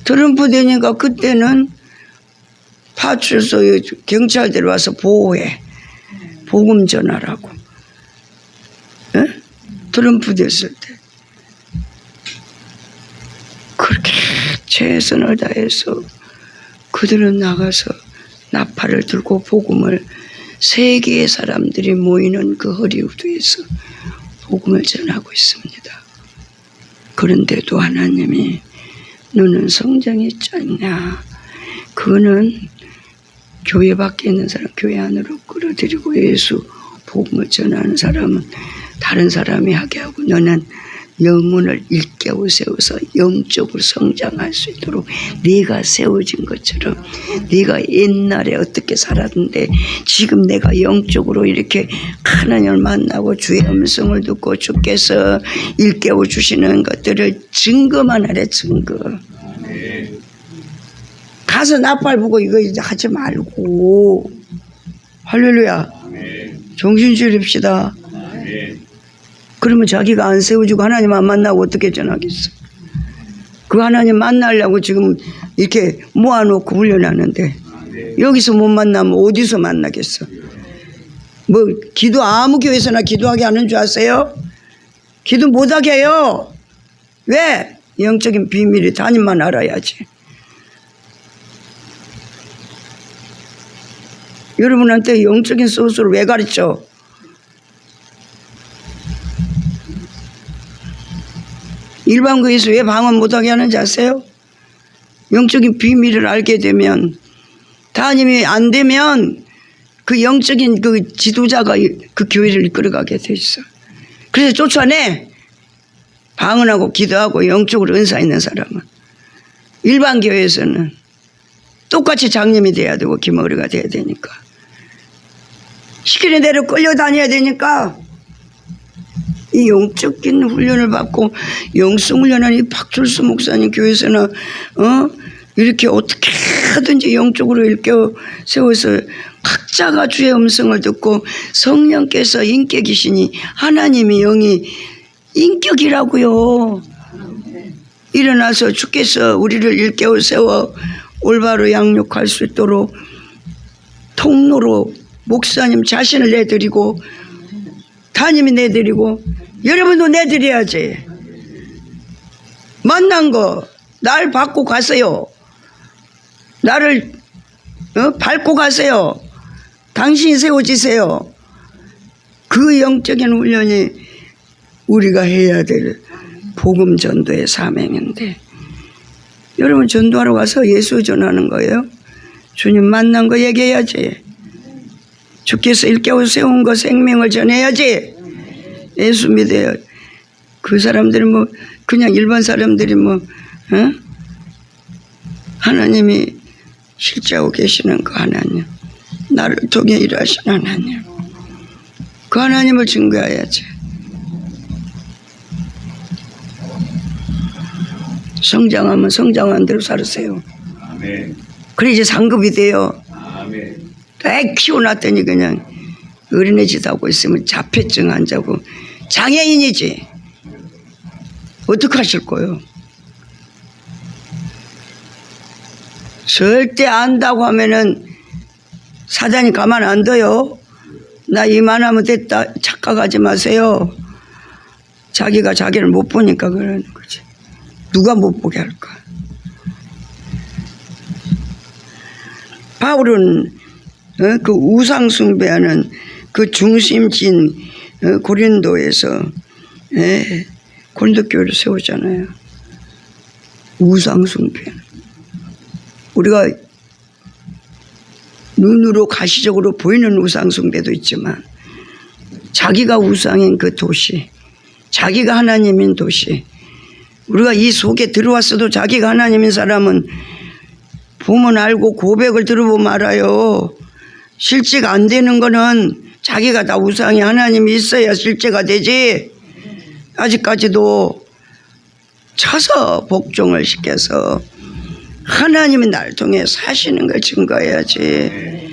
Speaker 1: 트럼프 되니까 그때는 파출소에 경찰들이 와서 보호해. 복음 전하라고. 에? 트럼프 됐을 때. 그렇게 최선을 다해서 그들은 나가서 나팔을 들고 복음을 세계의 사람들이 모이는 그 허리우드에서 복음을 전하고 있습니다. 그런데도 하나님이 너는 성장이 짧냐? 그거는 교회 밖에 있는 사람 교회 안으로 끌어들이고 예수 복음을 전하는 사람은 다른 사람이 하게 하고 너는 영혼을 일깨워 세워서 영적으로 성장할 수 있도록 네가 세워진 것처럼 네가 옛날에 어떻게 살았는데 지금 내가 영적으로 이렇게 하나님을 만나고 주의 음성을 듣고 주께서 일깨워 주시는 것들을 증거만 하래. 증거. 가서 나팔 보고 이거 이제 하지 말고. 할렐루야. 정신 차립시다. 그러면 자기가 안 세워주고 하나님 안 만나고 어떻게 전하겠어? 그 하나님 만나려고 지금 이렇게 모아놓고 훈련하는데 여기서 못 만나면 어디서 만나겠어? 뭐 기도 아무 교회에서나 기도하게 하는 줄 아세요? 기도 못하게 해요. 왜? 영적인 비밀이 담임만 알아야지. 여러분한테 영적인 소스를 왜 가르쳐? 일반 교회에서 왜 방언 못하게 하는지 아세요? 영적인 비밀을 알게 되면, 담임이 안 되면 그 영적인 그 지도자가 그 교회를 이끌어가게 돼 있어. 그래서 쫓아내. 방언하고 기도하고 영적으로 은사 있는 사람은. 일반 교회에서는 똑같이 장님이 돼야 되고 김어리가 돼야 되니까, 시키는 대로 끌려다녀야 되니까, 이 영적인 훈련을 받고 영성 훈련한 이 박철수 목사님 교회에서는 이렇게 어떻게 하든지 영적으로 일깨워 세워서 각자가 주의 음성을 듣고 성령께서 인격이시니 하나님이 영이 인격이라고요. 일어나서 주께서 우리를 일깨워 세워 올바로 양육할 수 있도록 통로로 목사님 자신을 내드리고 담임이 내드리고 여러분도 내드려야지. 만난 거 날 받고 가세요. 나를 밟고 가세요. 당신이 세워지세요. 그 영적인 훈련이 우리가 해야 될 복음 전도의 사명인데, 여러분 전도하러 가서 예수 전하는 거예요. 주님 만난 거 얘기해야지. 주께서 일깨워 세운 거 생명을 전해야지. 예수 믿어요. 그 사람들이 뭐 그냥 일반 사람들이 뭐 하나님이 실제하고 계시는 그 하나님, 나를 통해 일하신 하나님, 그 하나님을 증거해야지. 성장하면 성장한 대로 살으세요.
Speaker 2: 아멘.
Speaker 1: 그래 이제 상급이 돼요.
Speaker 2: 아멘.
Speaker 1: 애 키워놨더니 그냥 어린애 짓 하고 있으면 자폐증 환자고 장애인이지. 어떡하실 거예요? 절대 안다고 하면은 사단이 가만 안 둬요. 나 이만하면 됐다 착각하지 마세요. 자기가 자기를 못 보니까 그러는 거지. 누가 못 보게 할까? 바울은 그 우상 숭배하는 그 중심지인 고린도에서 고린도 교회를 세우잖아요. 우상 숭배. 우리가 눈으로 가시적으로 보이는 우상 숭배도 있지만, 자기가 우상인 그 도시, 자기가 하나님인 도시, 우리가 이 속에 들어왔어도 자기가 하나님인 사람은 보면 알고 고백을 들어보면 알아요. 실제가 안 되는 거는 자기가 다 우상이 하나님이 있어야 실제가 되지. 아직까지도 쳐서 복종을 시켜서 하나님이 날 통해 사시는 걸 증거해야지.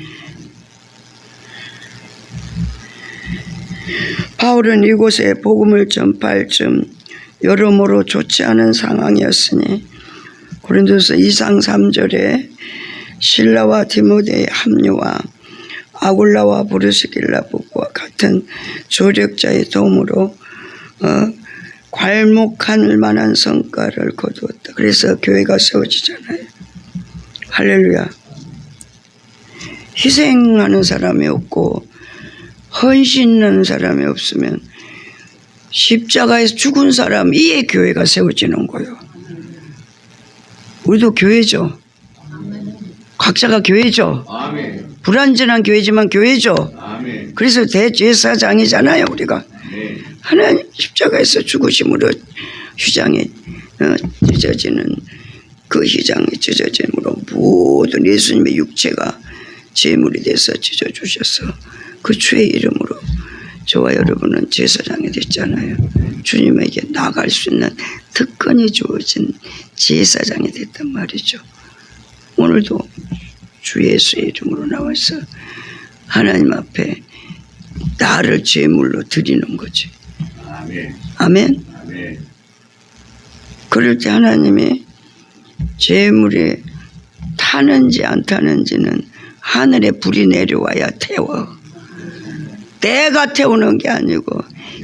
Speaker 1: 바울은 이곳에 복음을 전파할 즈음 여러모로 좋지 않은 상황이었으니 고린도서 2장 3절에 실라와 디모데의 합류와 아굴라와 브르스길라 부부와 같은 조력자의 도움으로 괄목할 만한 성과를 거두었다. 그래서 교회가 세워지잖아요. 할렐루야. 희생하는 사람이 없고 헌신하는 사람이 없으면 십자가에서 죽은 사람 이에 교회가 세워지는 거예요. 우리도 교회죠. 각자가 교회죠.
Speaker 2: 아멘.
Speaker 1: 불완전한 교회지만 교회죠.
Speaker 2: 아멘.
Speaker 1: 그래서 대제사장이잖아요. 우리가
Speaker 2: 네.
Speaker 1: 하나님 십자가에서 죽으심으로 휘장에 찢어지는 그 휘장에 찢어짐으로 모든 예수님의 육체가 제물이 돼서 찢어주셔서 그 주의 이름으로 저와 여러분은 제사장이 됐잖아요. 주님에게 나아갈 수 있는 특권이 주어진 제사장이 됐단 말이죠. 오늘도 주 예수의 이름으로 나와서 하나님 앞에 나를 제물로 드리는 거지.
Speaker 2: 아멘.
Speaker 1: 아멘.
Speaker 2: 아멘.
Speaker 1: 그럴 때 하나님이 제물이 타는지 안 타는지는 하늘에 불이 내려와야 태워. 내가 태우는 게 아니고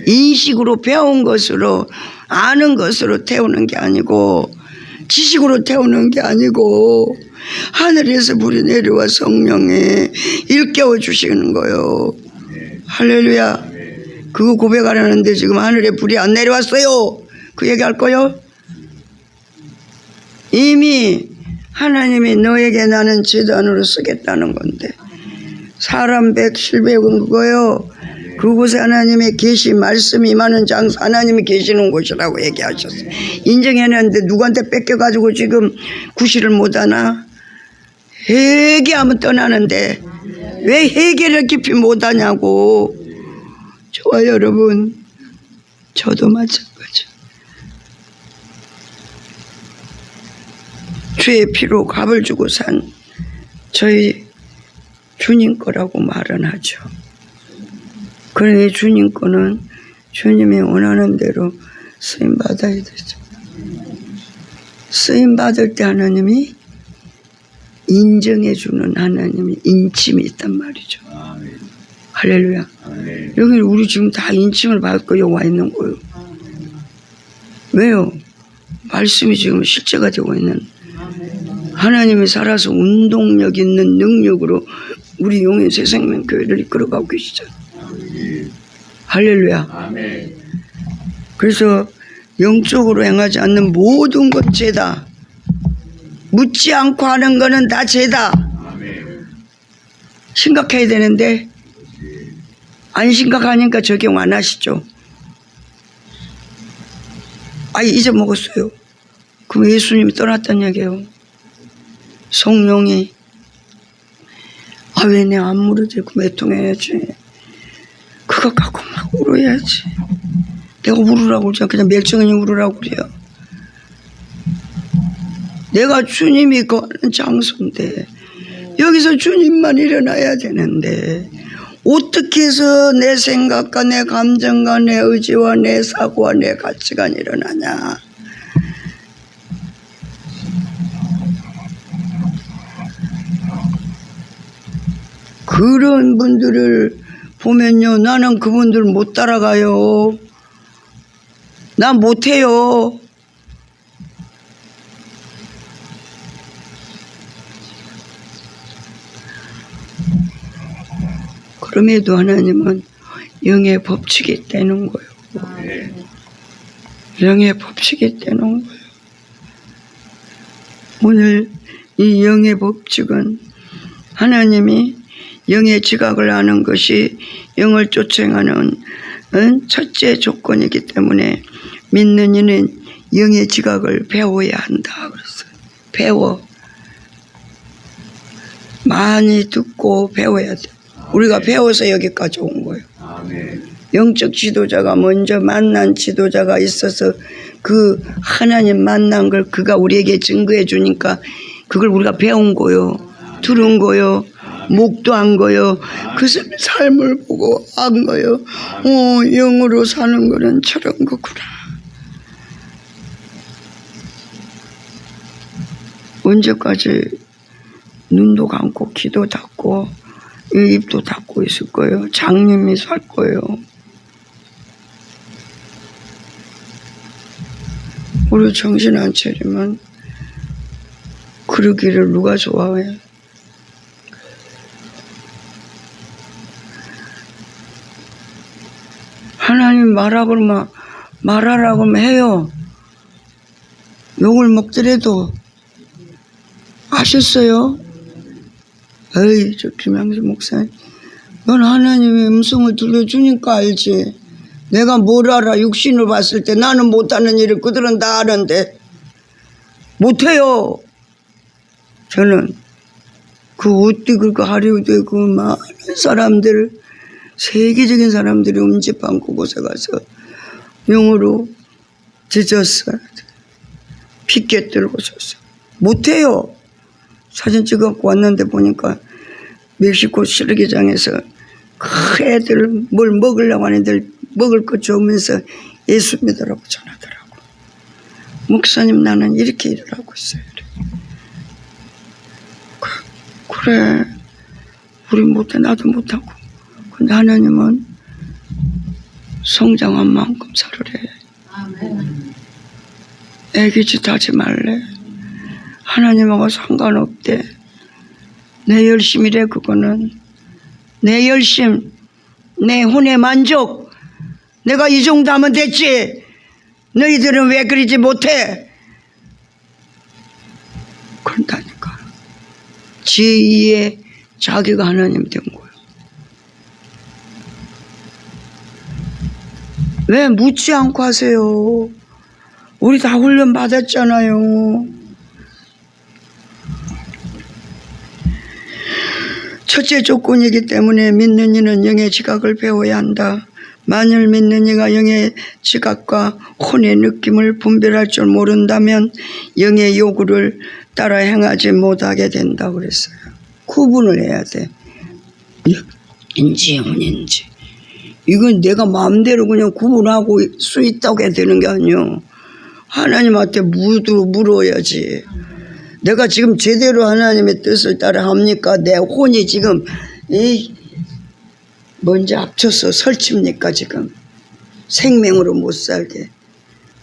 Speaker 1: 인식으로 배운 것으로 아는 것으로 태우는 게 아니고 지식으로 태우는 게 아니고 하늘에서 불이 내려와 성령이 일깨워 주시는 거예요. 할렐루야. 그거 고백하려는데 지금 하늘에 불이 안 내려왔어요. 그 얘기할 거요? 이미 하나님이 너에게 나는 제단으로 쓰겠다는 건데 사람 100, 700은 그거요. 그곳에 하나님의 계시 말씀이 임하는 장소 하나님이 계시는 곳이라고 얘기하셨어요. 인정해냈는데 누구한테 뺏겨가지고 지금 구실을 못하나? 회개하면 떠나는데 왜 회개를 깊이 못하냐고. 저와 여러분 저도 마찬가지. 주의 피로 값을 주고 산 저희 주님 거라고 말은 하죠. 그러니 주님 거는 주님이 원하는 대로 쓰임 받아야 되죠. 쓰임 받을 때 하나님이 인정해 주는 하나님이 인침이 있단 말이죠.
Speaker 2: 아멘.
Speaker 1: 할렐루야.
Speaker 2: 아멘.
Speaker 1: 여기 우리 지금 다 인침을 받고 여기 와 있는 거예요. 왜요? 말씀이 지금 실제가 되고 있는 하나님이 살아서 운동력 있는 능력으로 우리 용인 새생명교회를 이끌어가고 계시잖아요. 할렐루야.
Speaker 2: 아멘.
Speaker 1: 그래서 영적으로 행하지 않는 모든 것 죄다. 묻지 않고 하는 거는 다 죄다.
Speaker 2: 아멘.
Speaker 1: 심각해야 되는데 안 심각하니까 적용 안 하시죠. 아니 잊어먹었어요. 그럼 예수님이 떠났단 얘기예요. 성령이 왜 내 안 물어지고 매통해야지. 그거 갖고 막 울어야지. 내가 울으라고 그러지 그냥 멸종이 울으라고 그래요. 내가 주님이 거하는 장소인데 여기서 주님만 일어나야 되는데 어떻게 해서 내 생각과 내 감정과 내 의지와 내 사고와 내 가치가 일어나냐. 그런 분들을 보면요, 나는 그분들 못 따라가요. 나 못해요. 그럼에도 하나님은 영의 법칙이 떼는 거예요.
Speaker 2: 아멘.
Speaker 1: 영의 법칙이 떼는 거예요. 오늘 이 영의 법칙은 하나님이 영의 지각을 아는 것이 영을 쫓아가는 첫째 조건이기 때문에 믿는 이는 영의 지각을 배워야 한다 그랬어요. 배워. 많이 듣고 배워야 돼. 우리가 배워서 여기까지 온 거예요.
Speaker 2: 아멘.
Speaker 1: 영적 지도자가 먼저 만난 지도자가 있어서 그 하나님 만난 걸 그가 우리에게 증거해 주니까 그걸 우리가 배운 거요. 들은 거요. 목도한 거요. 그 삶을 보고 한 거요. 영으로 사는 거는 저런 거구나. 언제까지 눈도 감고 귀도 닫고 입도 닫고 있을 거예요. 장님이 살 거예요. 우리 정신 안 차리면 그러기를 누가 좋아해? 하나님 말하라 그러면 해요. 욕을 먹더라도 아셨어요? 에이, 저 김양수 목사님, 넌 하나님의 음성을 들려주니까 알지. 내가 뭘 알아? 육신으로 봤을 때 나는 못하는 일을 그들은 다 아는데 못해요. 저는 그 어디 그 하리우드에 그 많은 사람들, 세계적인 사람들이 음집한 그곳에 가서 영어로 뒤졌어요. 피켓 들고 섰어. 못해요. 사진 찍어갖고 왔는데 보니까 멕시코 시르기장에서 그 애들 뭘 먹으려고 하는 애들 먹을 거 주면서 예수 믿으라고 전하더라고. 목사님 나는 이렇게 일을 하고 있어요. 그래 우리 못해 나도 못하고 근데 하나님은 성장한 만큼 살으래. 애기짓 하지 말래. 하나님하고 상관없대. 내 열심이래. 그거는 내 열심, 내 혼의 만족. 내가 이 정도 하면 됐지. 너희들은 왜 그러지 못해? 그런다니. 제2의 자기가 하나님 된 거예요. 왜 묻지 않고 하세요? 우리 다 훈련 받았잖아요. 첫째 조건이기 때문에 믿는 이는 영의 지각을 배워야 한다. 만일 믿는 이가 영의 지각과 혼의 느낌을 분별할 줄 모른다면 영의 요구를 따라 행하지 못하게 된다 그랬어요. 구분을 해야 돼. 영인지 혼인지. 이건 내가 마음대로 그냥 구분하고 수 있다고 해야 되는 게 아니요. 하나님한테 물어야지. 내가 지금 제대로 하나님의 뜻을 따라 합니까? 내 혼이 지금 먼저 합쳐서 설칩니까? 지금 생명으로 못 살게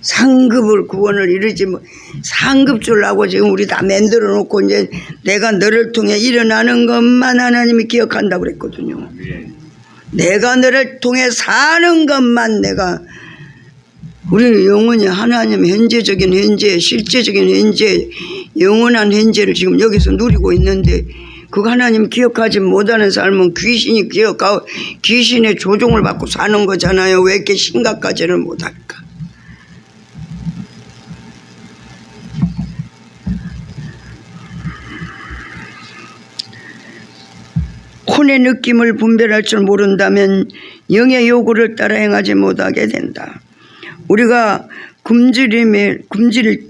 Speaker 1: 상급을 구원을 이루지 뭐 상급 주려고 지금 우리 다 만들어 놓고 이제 내가 너를 통해 일어나는 것만 하나님이 기억한다고 그랬거든요. 내가 너를 통해 사는 것만 내가 우리는 영원히 하나님 현재적인 현재 실제적인 현재 영원한 현재를 지금 여기서 누리고 있는데 그거 하나님 기억하지 못하는 삶은 귀신이 기억하고 귀신의 조종을 받고 사는 거잖아요. 왜 이렇게 심각하지를 못할까? 혼의 느낌을 분별할 줄 모른다면 영의 요구를 따라 행하지 못하게 된다. 우리가 굶주림을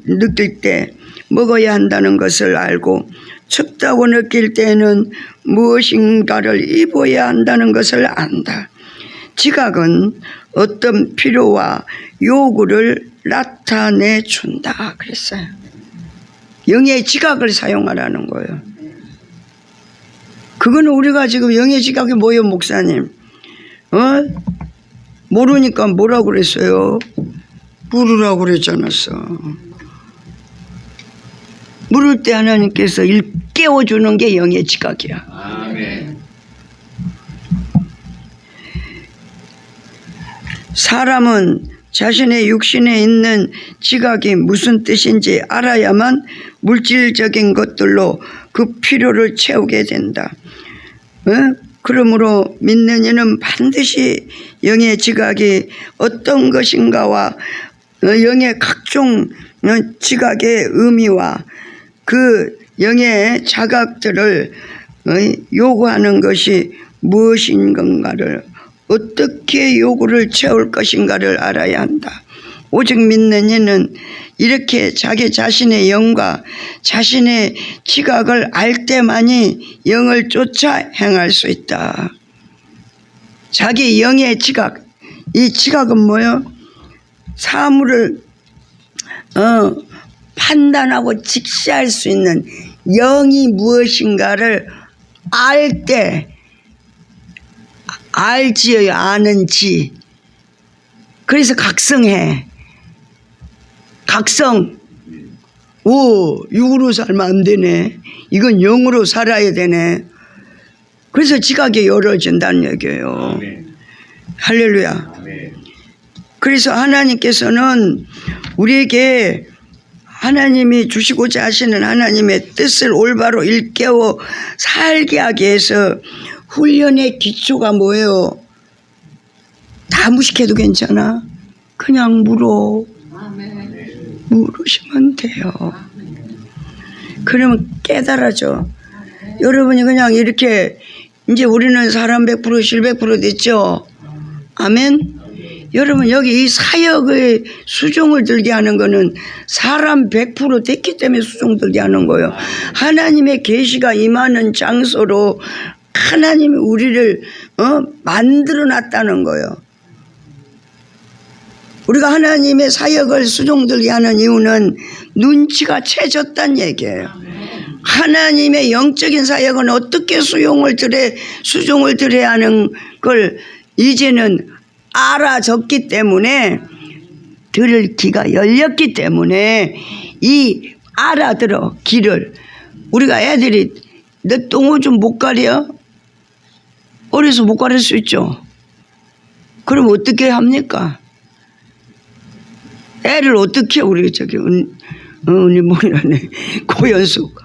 Speaker 1: 느낄 때 먹어야 한다는 것을 알고 춥다고 느낄 때는 무엇인가를 입어야 한다는 것을 안다. 지각은 어떤 필요와 요구를 나타내 준다 그랬어요. 영의 지각을 사용하라는 거예요. 그거는 우리가 지금 영의 지각이 뭐예요, 목사님? 모르니까 뭐라고 그랬어요? 물으라고 그랬잖았어. 물을 때 하나님께서 깨워주는 게 영의 지각이야.
Speaker 2: 아멘.
Speaker 1: 사람은 자신의 육신에 있는 지각이 무슨 뜻인지 알아야만 물질적인 것들로 그 필요를 채우게 된다. 그러므로 믿는 이는 반드시 영의 지각이 어떤 것인가와 영의 각종 지각의 의미와 그 영의 자각들을 요구하는 것이 무엇인 건가를 어떻게 요구를 채울 것인가를 알아야 한다. 오직 믿는 이는 이렇게 자기 자신의 영과 자신의 지각을 알 때만이 영을 쫓아 행할 수 있다. 자기 영의 지각, 이 지각은 뭐예요? 사물을 판단하고 직시할 수 있는 영이 무엇인가를 알 때 알지요, 아는지. 그래서 각성해. 각성. 육으로 살면 안 되네. 이건 영으로 살아야 되네. 그래서 지각이 열어진다는 얘기예요.
Speaker 2: 아멘.
Speaker 1: 할렐루야.
Speaker 2: 아멘.
Speaker 1: 그래서 하나님께서는 우리에게 하나님이 주시고자 하시는 하나님의 뜻을 올바로 일깨워 살게 하기 위해서 훈련의 기초가 뭐예요? 다 무식해도 괜찮아. 그냥 물어. 물으시면 돼요. 그러면 깨달아져. 여러분이 그냥 이렇게 이제 우리는 사람 100% 실 100% 됐죠. 아멘. 여러분 여기 이 사역의 수종을 들게 하는 거는 사람 100% 됐기 때문에 수종 들게 하는 거예요. 하나님의 계시가 임하는 장소로 하나님이 우리를 만들어 놨다는 거예요. 우리가 하나님의 사역을 수종들게 하는 이유는 눈치가 채졌다는 얘기예요. 하나님의 영적인 사역은 어떻게 수종을 들여야 하는 걸 이제는 알아졌기 때문에 들을 귀가 열렸기 때문에 이 알아들어 길을 우리가 애들이 내 똥을 좀 못 가려? 어려서 못 가릴 수 있죠. 그럼 어떻게 합니까? 애를 어떻게 우리 저기 은희 뭐라네 고연숙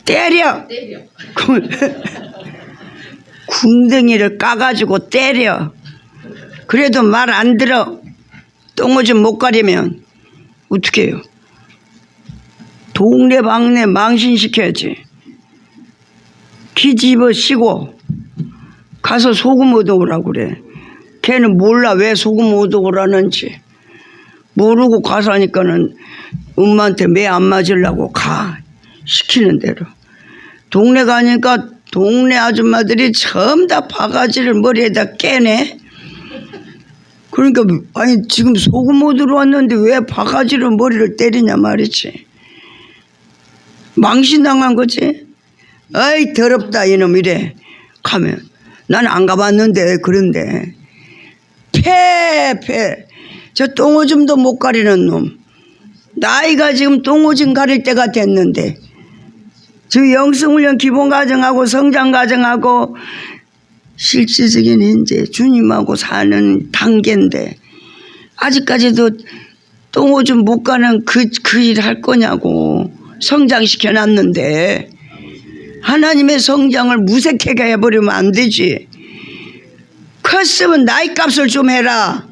Speaker 1: 때려. 궁덩이를 까가지고 때려. 그래도 말 안 들어. 똥오줌 못 가리면 어떻게 해요? 동네방네 망신시켜야지. 기 집어쓰고 가서 소금 얻어오라고 그래. 걔는 몰라 왜 소금 얻어오라는지. 모르고 가서 하니까는 엄마한테 매 안 맞으려고 가. 시키는 대로. 동네 가니까 동네 아줌마들이 전부 다 바가지를 머리에다 깨네. 그러니까 아니 지금 소금 얻으러 왔는데 왜 바가지로 머리를 때리냐 말이지. 망신당한 거지. 어이 더럽다 이놈 이래. 가면 난 안 가봤는데 그런데 패. 저 똥오줌도 못 가리는 놈. 나이가 지금 똥오줌 가릴 때가 됐는데 지금 영성훈련 기본과정하고 성장과정하고 실질적인 이제 주님하고 사는 단계인데 아직까지도 똥오줌 못 가는 그 일 할 거냐고. 성장시켜 놨는데 하나님의 성장을 무색하게 해버리면 안 되지. 컸으면 나이 값을 좀 해라.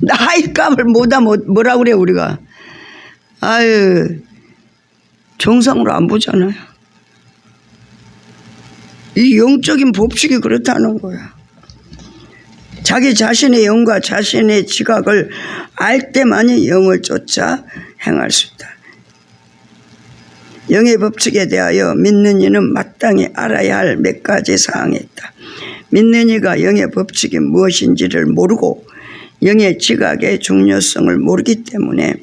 Speaker 1: 나이 값을 뭐라 그래 우리가. 아유 정상으로 안 보잖아요. 이 영적인 법칙이 그렇다는 거야. 자기 자신의 영과 자신의 지각을 알 때만이 영을 쫓아 행할 수 있다. 영의 법칙에 대하여 믿는 이는 마땅히 알아야 할 몇 가지 사항이 있다. 믿는 이가 영의 법칙이 무엇인지를 모르고 영의 지각의 중요성을 모르기 때문에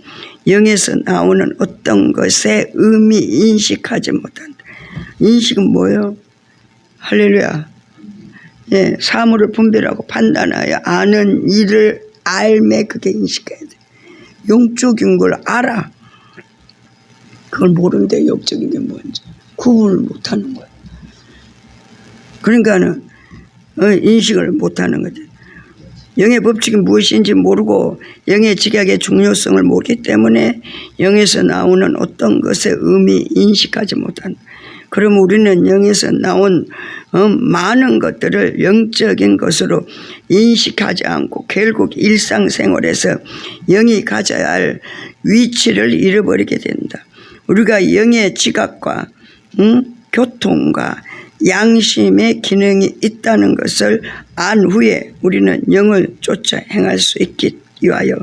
Speaker 1: 영에서 나오는 어떤 것의 의미 인식하지 못한다. 인식은 뭐예요? 할렐루야. 예, 사물을 분별하고 판단하여 아는 일을 알매 그게 인식해야 돼. 영적인 걸 알아. 그걸 모르는데 영적인 게 뭔지 구분을 못하는 거야. 그러니까는 인식을 못하는 거지. 영의 법칙이 무엇인지 모르고 영의 직약의 중요성을 모르기 때문에 영에서 나오는 어떤 것의 의미 인식하지 못한다. 그럼 우리는 영에서 나온 많은 것들을 영적인 것으로 인식하지 않고 결국 일상생활에서 영이 가져야 할 위치를 잃어버리게 된다. 우리가 영의 지각과 교통과 양심의 기능이 있다는 것을 안 후에 우리는 영을 쫓아 행할 수 있기 위하여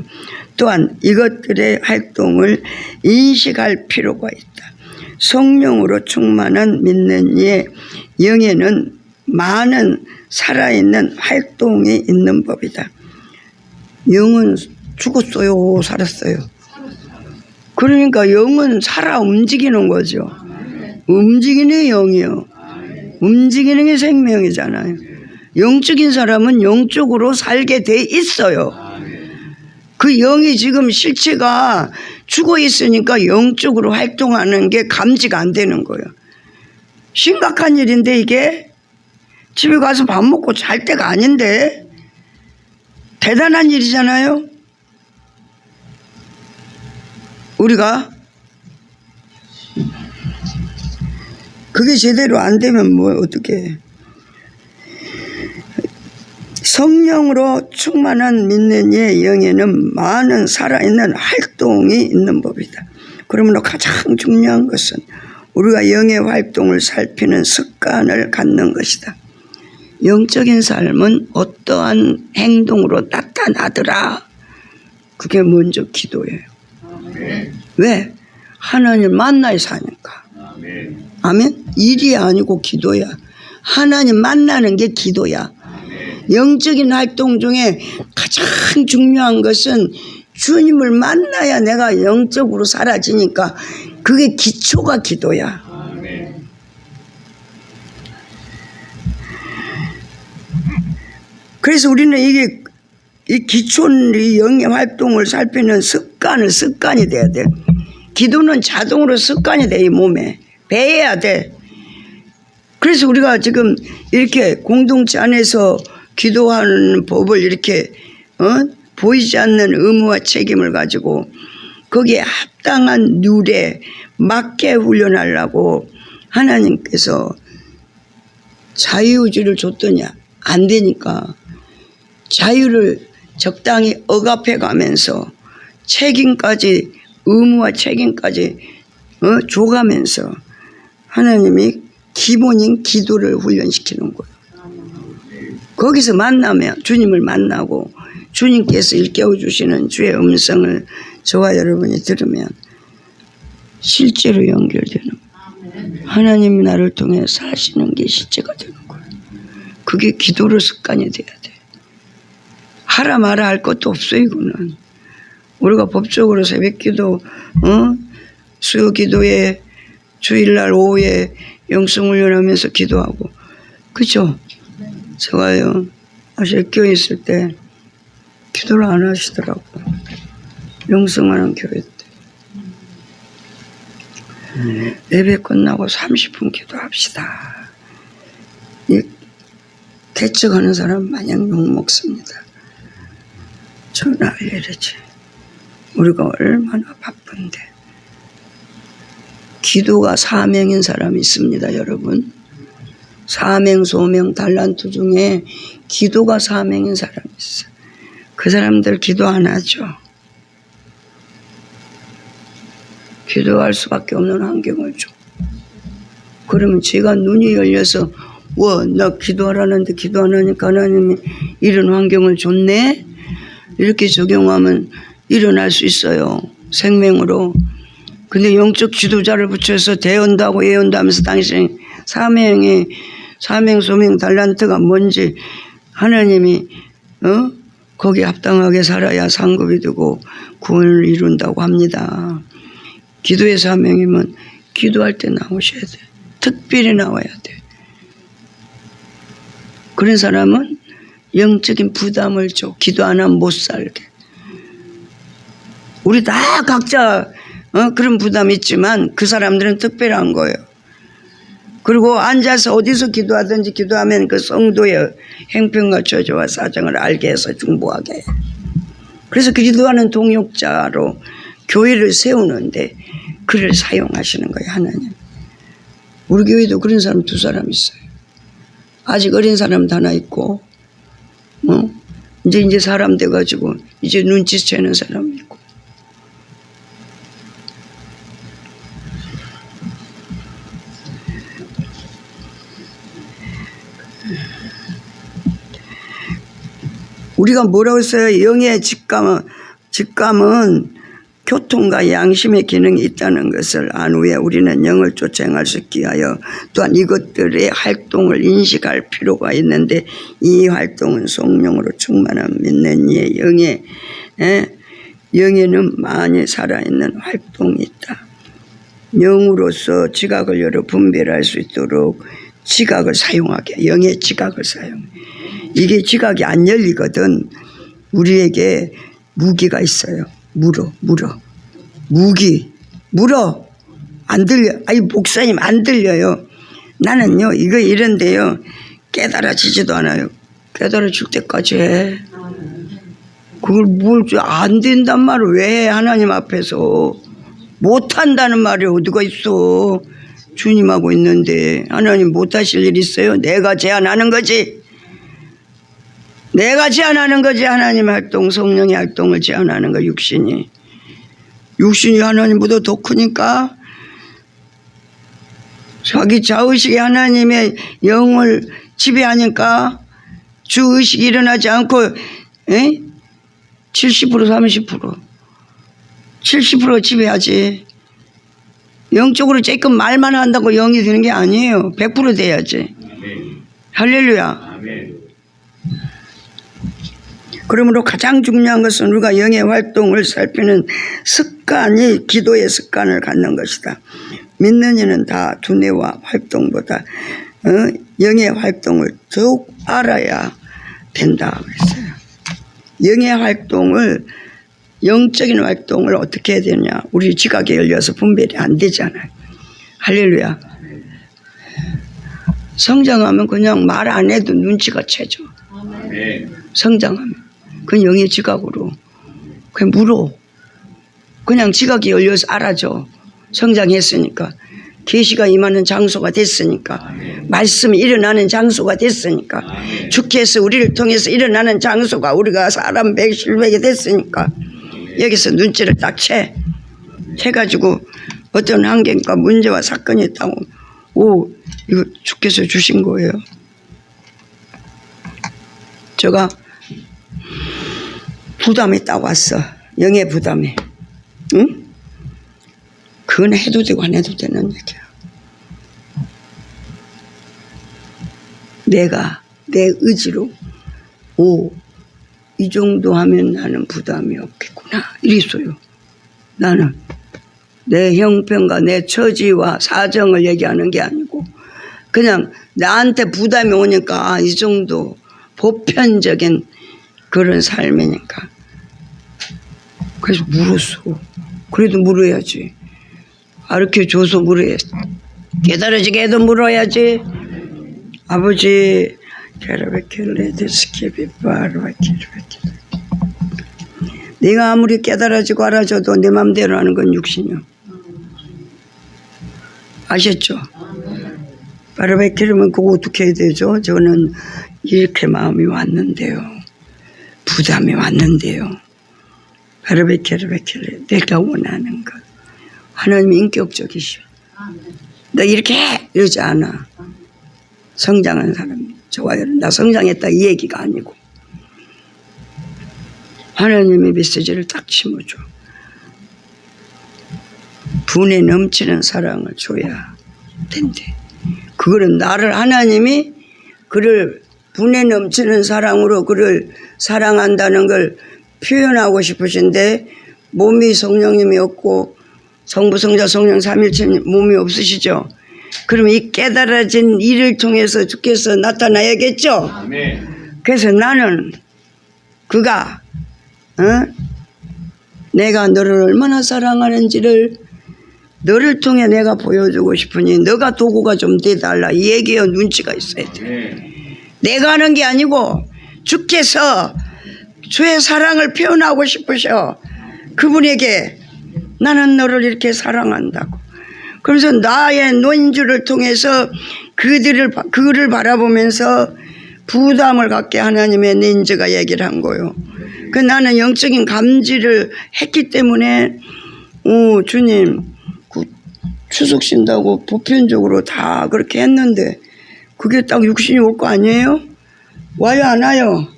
Speaker 1: 또한 이것들의 활동을 인식할 필요가 있다. 성령으로 충만한 믿는 이의 영에는 많은 살아있는 활동이 있는 법이다. 영은 죽었어요, 살았어요? 그러니까 영은 살아 움직이는 거죠. 움직이는 영이요. 움직이는 게 생명이잖아요. 영적인 사람은 영적으로 살게 돼 있어요. 그 영이 지금 실체가 죽어 있으니까 영적으로 활동하는 게 감지가 안 되는 거예요. 심각한 일인데 이게 집에 가서 밥 먹고 잘 때가 아닌데 대단한 일이잖아요. 우리가 그게 제대로 안 되면 뭐 어떻게 해. 성령으로 충만한 믿는 이의 영에는 많은 살아있는 활동이 있는 법이다. 그러므로 가장 중요한 것은 우리가 영의 활동을 살피는 습관을 갖는 것이다. 영적인 삶은 어떠한 행동으로 나타나더라. 그게 먼저 기도예요. 왜? 하나님 만나야 사니까. 아멘. 일이 아니고 기도야. 하나님 만나는 게 기도야. 영적인 활동 중에 가장 중요한 것은 주님을 만나야 내가 영적으로 사라지니까 그게 기초가 기도야. 그래서 우리는 이게 이 기초는 이 영의 활동을 살피는 습관이 돼야 돼. 기도는 자동으로 습관이 돼. 이 몸에 배해야 돼. 그래서 우리가 지금 이렇게 공동체 안에서 기도하는 법을 이렇게 보이지 않는 의무와 책임을 가지고 거기에 합당한 률에 맞게 훈련하려고 하나님께서 자유의지를 줬더니 안 되니까 자유를 적당히 억압해 가면서 책임까지, 의무와 책임까지 줘가면서 하나님이 기본인 기도를 훈련시키는 거예요. 거기서 만나면 주님을 만나고 주님께서 일깨워 주시는 주의 음성을 저와 여러분이 들으면 실제로 연결되는 거예요. 하나님이 나를 통해 사시는 게 실제가 되는 거예요. 그게 기도로 습관이 돼야 돼. 하라 마라 할 것도 없어. 이거는 우리가 법적으로 새벽기도, 수요기도에 주일날 오후에 영성훈련하면서 기도하고, 그죠? 제가요 교회 있을 때 기도를 안 하시더라고. 영성하는 교회 때 예배 끝나고 30분 기도합시다. 이 개척하는 사람 마냥 욕먹습니다. 저는 알려야지. 우리가 얼마나 바쁜데. 기도가 사명인 사람이 있습니다, 여러분. 사명, 소명, 달란트 중에 기도가 사명인 사람이 있어요. 그 사람들 기도 안 하죠. 기도할 수밖에 없는 환경을 줘. 그러면 제가 눈이 열려서 나 기도하라는데 기도 안 하니까 하나님이 이런 환경을 줬네? 이렇게 적용하면 일어날 수 있어요. 생명으로. 근데 영적 지도자를 붙여서 대언다고 예언다면서 당신 사명, 소명, 달란트가 뭔지 하나님이 거기에 합당하게 살아야 상급이 되고 구원을 이룬다고 합니다. 기도의 사명이면 기도할 때 나오셔야 돼. 특별히 나와야 돼. 그런 사람은 영적인 부담을 줘. 기도 안 하면 못 살게. 우리 다 각자 그런 부담이 있지만 그 사람들은 특별한 거예요. 그리고 앉아서 어디서 기도하든지 기도하면 그 성도의 행편과 처지와 사정을 알게 해서 중보하게 해요. 그래서 그 기도하는 동역자로 교회를 세우는데 그를 사용하시는 거예요, 하나님. 우리 교회도 그런 사람 2사람 있어요. 아직 어린 사람 하나 있고, 이제 사람 돼가지고 이제 눈치채는 사람 있고. 우리가 뭐라고 했어요? 영의 직감은 교통과 양심의 기능이 있다는 것을 안 후에 우리는 영을 쫓아 행할 수 있게 하여 또한 이것들의 활동을 인식할 필요가 있는데 이 활동은 성령으로 충만한 믿는 이의 영에는 많이 살아있는 활동이 있다. 영으로서 지각을 열어 분별할 수 있도록 지각을 사용하게, 영의 지각을 사용해. 이게 지각이 안 열리거든. 우리에게 무기가 있어요. 물어. 물어. 안 들려. 목사님 안 들려요. 나는요, 이거 이런데요, 깨달아지지도 않아요. 깨달아질 때까지 해. 그걸 안 된단 말을 왜 해, 하나님 앞에서. 못한다는 말이 어디가 있어. 주님하고 있는데. 하나님 못하실 일 있어요? 내가 제안하는 거지. 내가 제안하는 거지. 하나님 활동, 성령의 활동을 제안하는 거. 육신이 하나님보다 더 크니까 자기 자의식이 하나님의 영을 지배하니까 주의식이 일어나지 않고 70% 70% 지배하지. 영적으로 조금 말만 한다고 영이 되는 게 아니에요. 100% 돼야지. 할렐루야. 그러므로 가장 중요한 것은 우리가 영의 활동을 살피는 습관이 기도의 습관을 갖는 것이다. 믿는 이는 다 두뇌와 활동보다 영의 활동을 더욱 알아야 된다 그랬어요. 영의 활동을, 영적인 활동을 어떻게 해야 되냐. 우리 지각에 열려서 분별이 안 되잖아요. 할렐루야. 성장하면 그냥 말 안 해도 눈치가 채죠. 성장하면. 그건 영의 지각으로. 그냥 물어. 그냥 지각이 열려서 알아줘. 성장했으니까. 계시가 임하는 장소가 됐으니까. 말씀이 일어나는 장소가 됐으니까. 주께서 우리를 통해서 일어나는 장소가 우리가 사람 백실백이 됐으니까. 여기서 눈치를 딱 채가지고 어떤 환경과 문제와 사건이 있다고 오 이거 주께서 주신 거예요. 제가 부담이 딱 왔어. 영의 부담이. 응? 그건 해도 되고 안 해도 되는 얘기야. 내가 내 의지로 이 정도 하면 나는 부담이 없겠구나 이랬어요. 나는 내 형편과 내 처지와 사정을 얘기하는 게 아니고 그냥 나한테 부담이 오니까 이 정도 보편적인 그런 삶이니까. 그래서 물었어. 그래도 물어야지. 가르쳐줘서 물어야지. 깨달아지게 해도 물어야지. 아버지 네가 아무리 깨달아지고 알아줘도 내 맘대로 하는 건 육신이요. 아셨죠? 바르베키르면 그거 어떻게 해야 되죠? 저는 이렇게 마음이 왔는데요. 부담이 왔는데요. 바르베키르 내가 원하는 것. 하나님이 인격적이시오. 너 이렇게 해! 이러지 않아. 성장한 사람 좋아요. 나 성장했다 이 얘기가 아니고 하나님의 메시지를 딱 심어줘. 분에 넘치는 사랑을 줘야 된대. 그거는 나를 하나님이 그를 분에 넘치는 사랑으로 그를 사랑한다는 걸 표현하고 싶으신데 몸이 성령님이 없고 성부 성자 성령 삼일체 몸이 없으시죠. 그러면 이 깨달아진 일을 통해서 주께서 나타나야겠죠.
Speaker 2: 아멘.
Speaker 1: 그래서 나는 그가 내가 너를 얼마나 사랑하는지를 너를 통해 내가 보여주고 싶으니 너가 도구가 좀 돼달라. 이 얘기에 눈치가 있어야 돼. 내가 하는 게 아니고 주께서 주의 사랑을 표현하고 싶으셔. 그분에게 나는 너를 이렇게 사랑한다고. 그래서 나의 논주를 통해서 그를 바라보면서 부담을 갖게 하나님의 닌즈가 얘기를 한 거예요. 그 나는 영적인 감지를 했기 때문에 주님 그 추석 쉰다고 보편적으로 다 그렇게 했는데 그게 딱 육신이 올 거 아니에요? 와요 안 와요?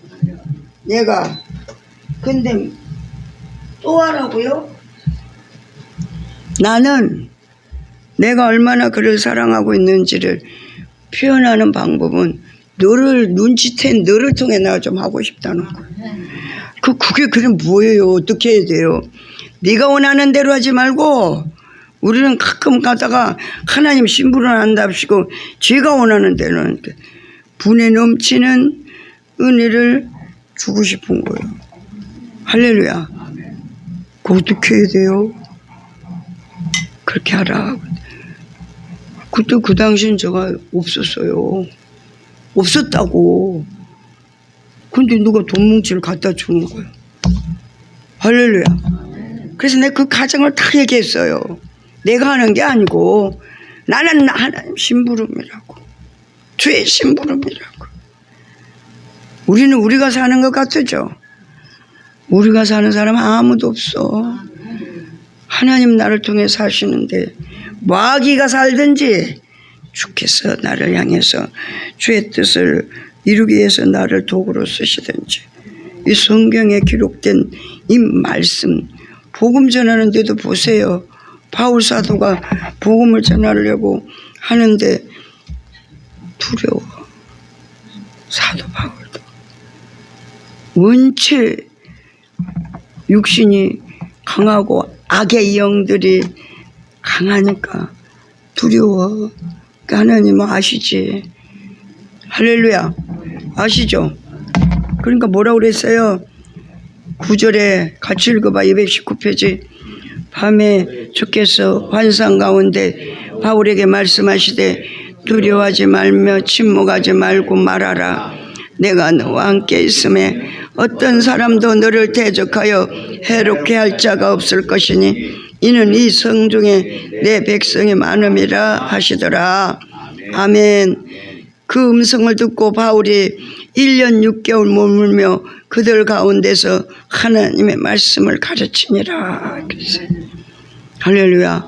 Speaker 1: 얘가 근데 또 하라고요? 나는 내가 얼마나 그를 사랑하고 있는지를 표현하는 방법은 너를 눈치챈 너를 통해 내가 좀 하고 싶다는 거예요. 그게 그럼 뭐예요? 어떻게 해야 돼요? 네가 원하는 대로 하지 말고 우리는 가끔 가다가 하나님 심부름 한답시고 제가 원하는 대로 분에 넘치는 은혜를 주고 싶은 거예요. 할렐루야. 그거 어떻게 해야 돼요? 그렇게 하라. 그때 그 당시엔 제가 없었어요. 없었다고. 근데 누가 돈 뭉치를 갖다 주는 거예요. 할렐루야. 그래서 내가 그 가정을 다 얘기했어요. 내가 하는 게 아니고 나는 하나님 심부름이라고. 주의 심부름이라고. 우리는 우리가 사는 것 같죠? 우리가 사는 사람 아무도 없어. 하나님 나를 통해 사시는데 마귀가 살든지 주께서 나를 향해서 주의 뜻을 이루기 위해서 나를 도구로 쓰시든지 이 성경에 기록된 이 말씀 복음 전하는데도 보세요. 바울 사도가 복음을 전하려고 하는데 두려워. 사도 바울도 원체 육신이 강하고 악의 영들이 강하니까 두려워. 그러니까 하나님은 아시지. 할렐루야. 아시죠? 그러니까 뭐라고 그랬어요? 9절에 같이 읽어봐. 219페이지. 밤에 주께서 환상 가운데 바울에게 말씀하시되 두려워하지 말며 침묵하지 말고 말하라. 내가 너와 함께 있음에 어떤 사람도 너를 대적하여 해롭게 할 자가 없을 것이니 이는 이 성중에 내 백성이 많음이라 하시더라. 아멘. 그 음성을 듣고 바울이 1년 6개월 머물며 그들 가운데서 하나님의 말씀을 가르치니라. 그랬어요. 할렐루야.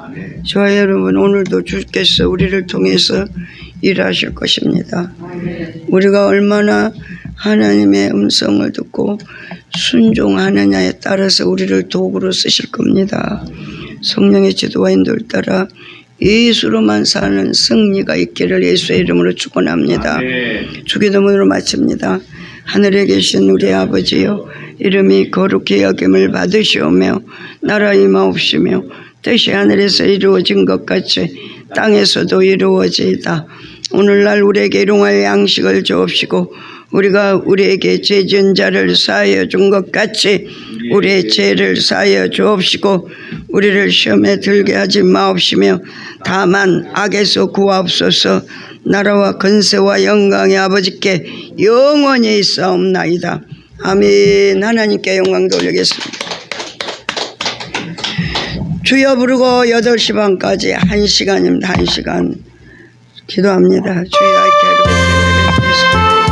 Speaker 1: 저와 여러분, 오늘도 주께서 우리를 통해서 일하실 것입니다. 우리가 얼마나 하나님의 음성을 듣고 순종하느냐에 따라서 우리를 도구로 쓰실 겁니다. 성령의 지도와 인도를 따라 예수로만 사는 승리가 있기를 예수의 이름으로 축원합니다. 주기도문으로 마칩니다. 하늘에 계신 우리 아버지여, 이름이 거룩히 여김을 받으시오며 나라 임하옵시며 뜻이 하늘에서 이루어진 것 같이 땅에서도 이루어지이다. 오늘날 우리에게 일용할 양식을 주옵시고 우리가 우리에게 죄 지은 자를 사하여 준 것 같이 우리의 죄를 사하여 주옵시고 우리를 시험에 들게 하지 마옵시며 다만 악에서 구하옵소서. 나라와 권세와 영광의 아버지께 영원히 있사옵나이다. 아멘. 하나님께 영광 돌리겠습니다. 주여 부르고 8시 반까지 1시간입니다. 1시간 기도합니다. 주여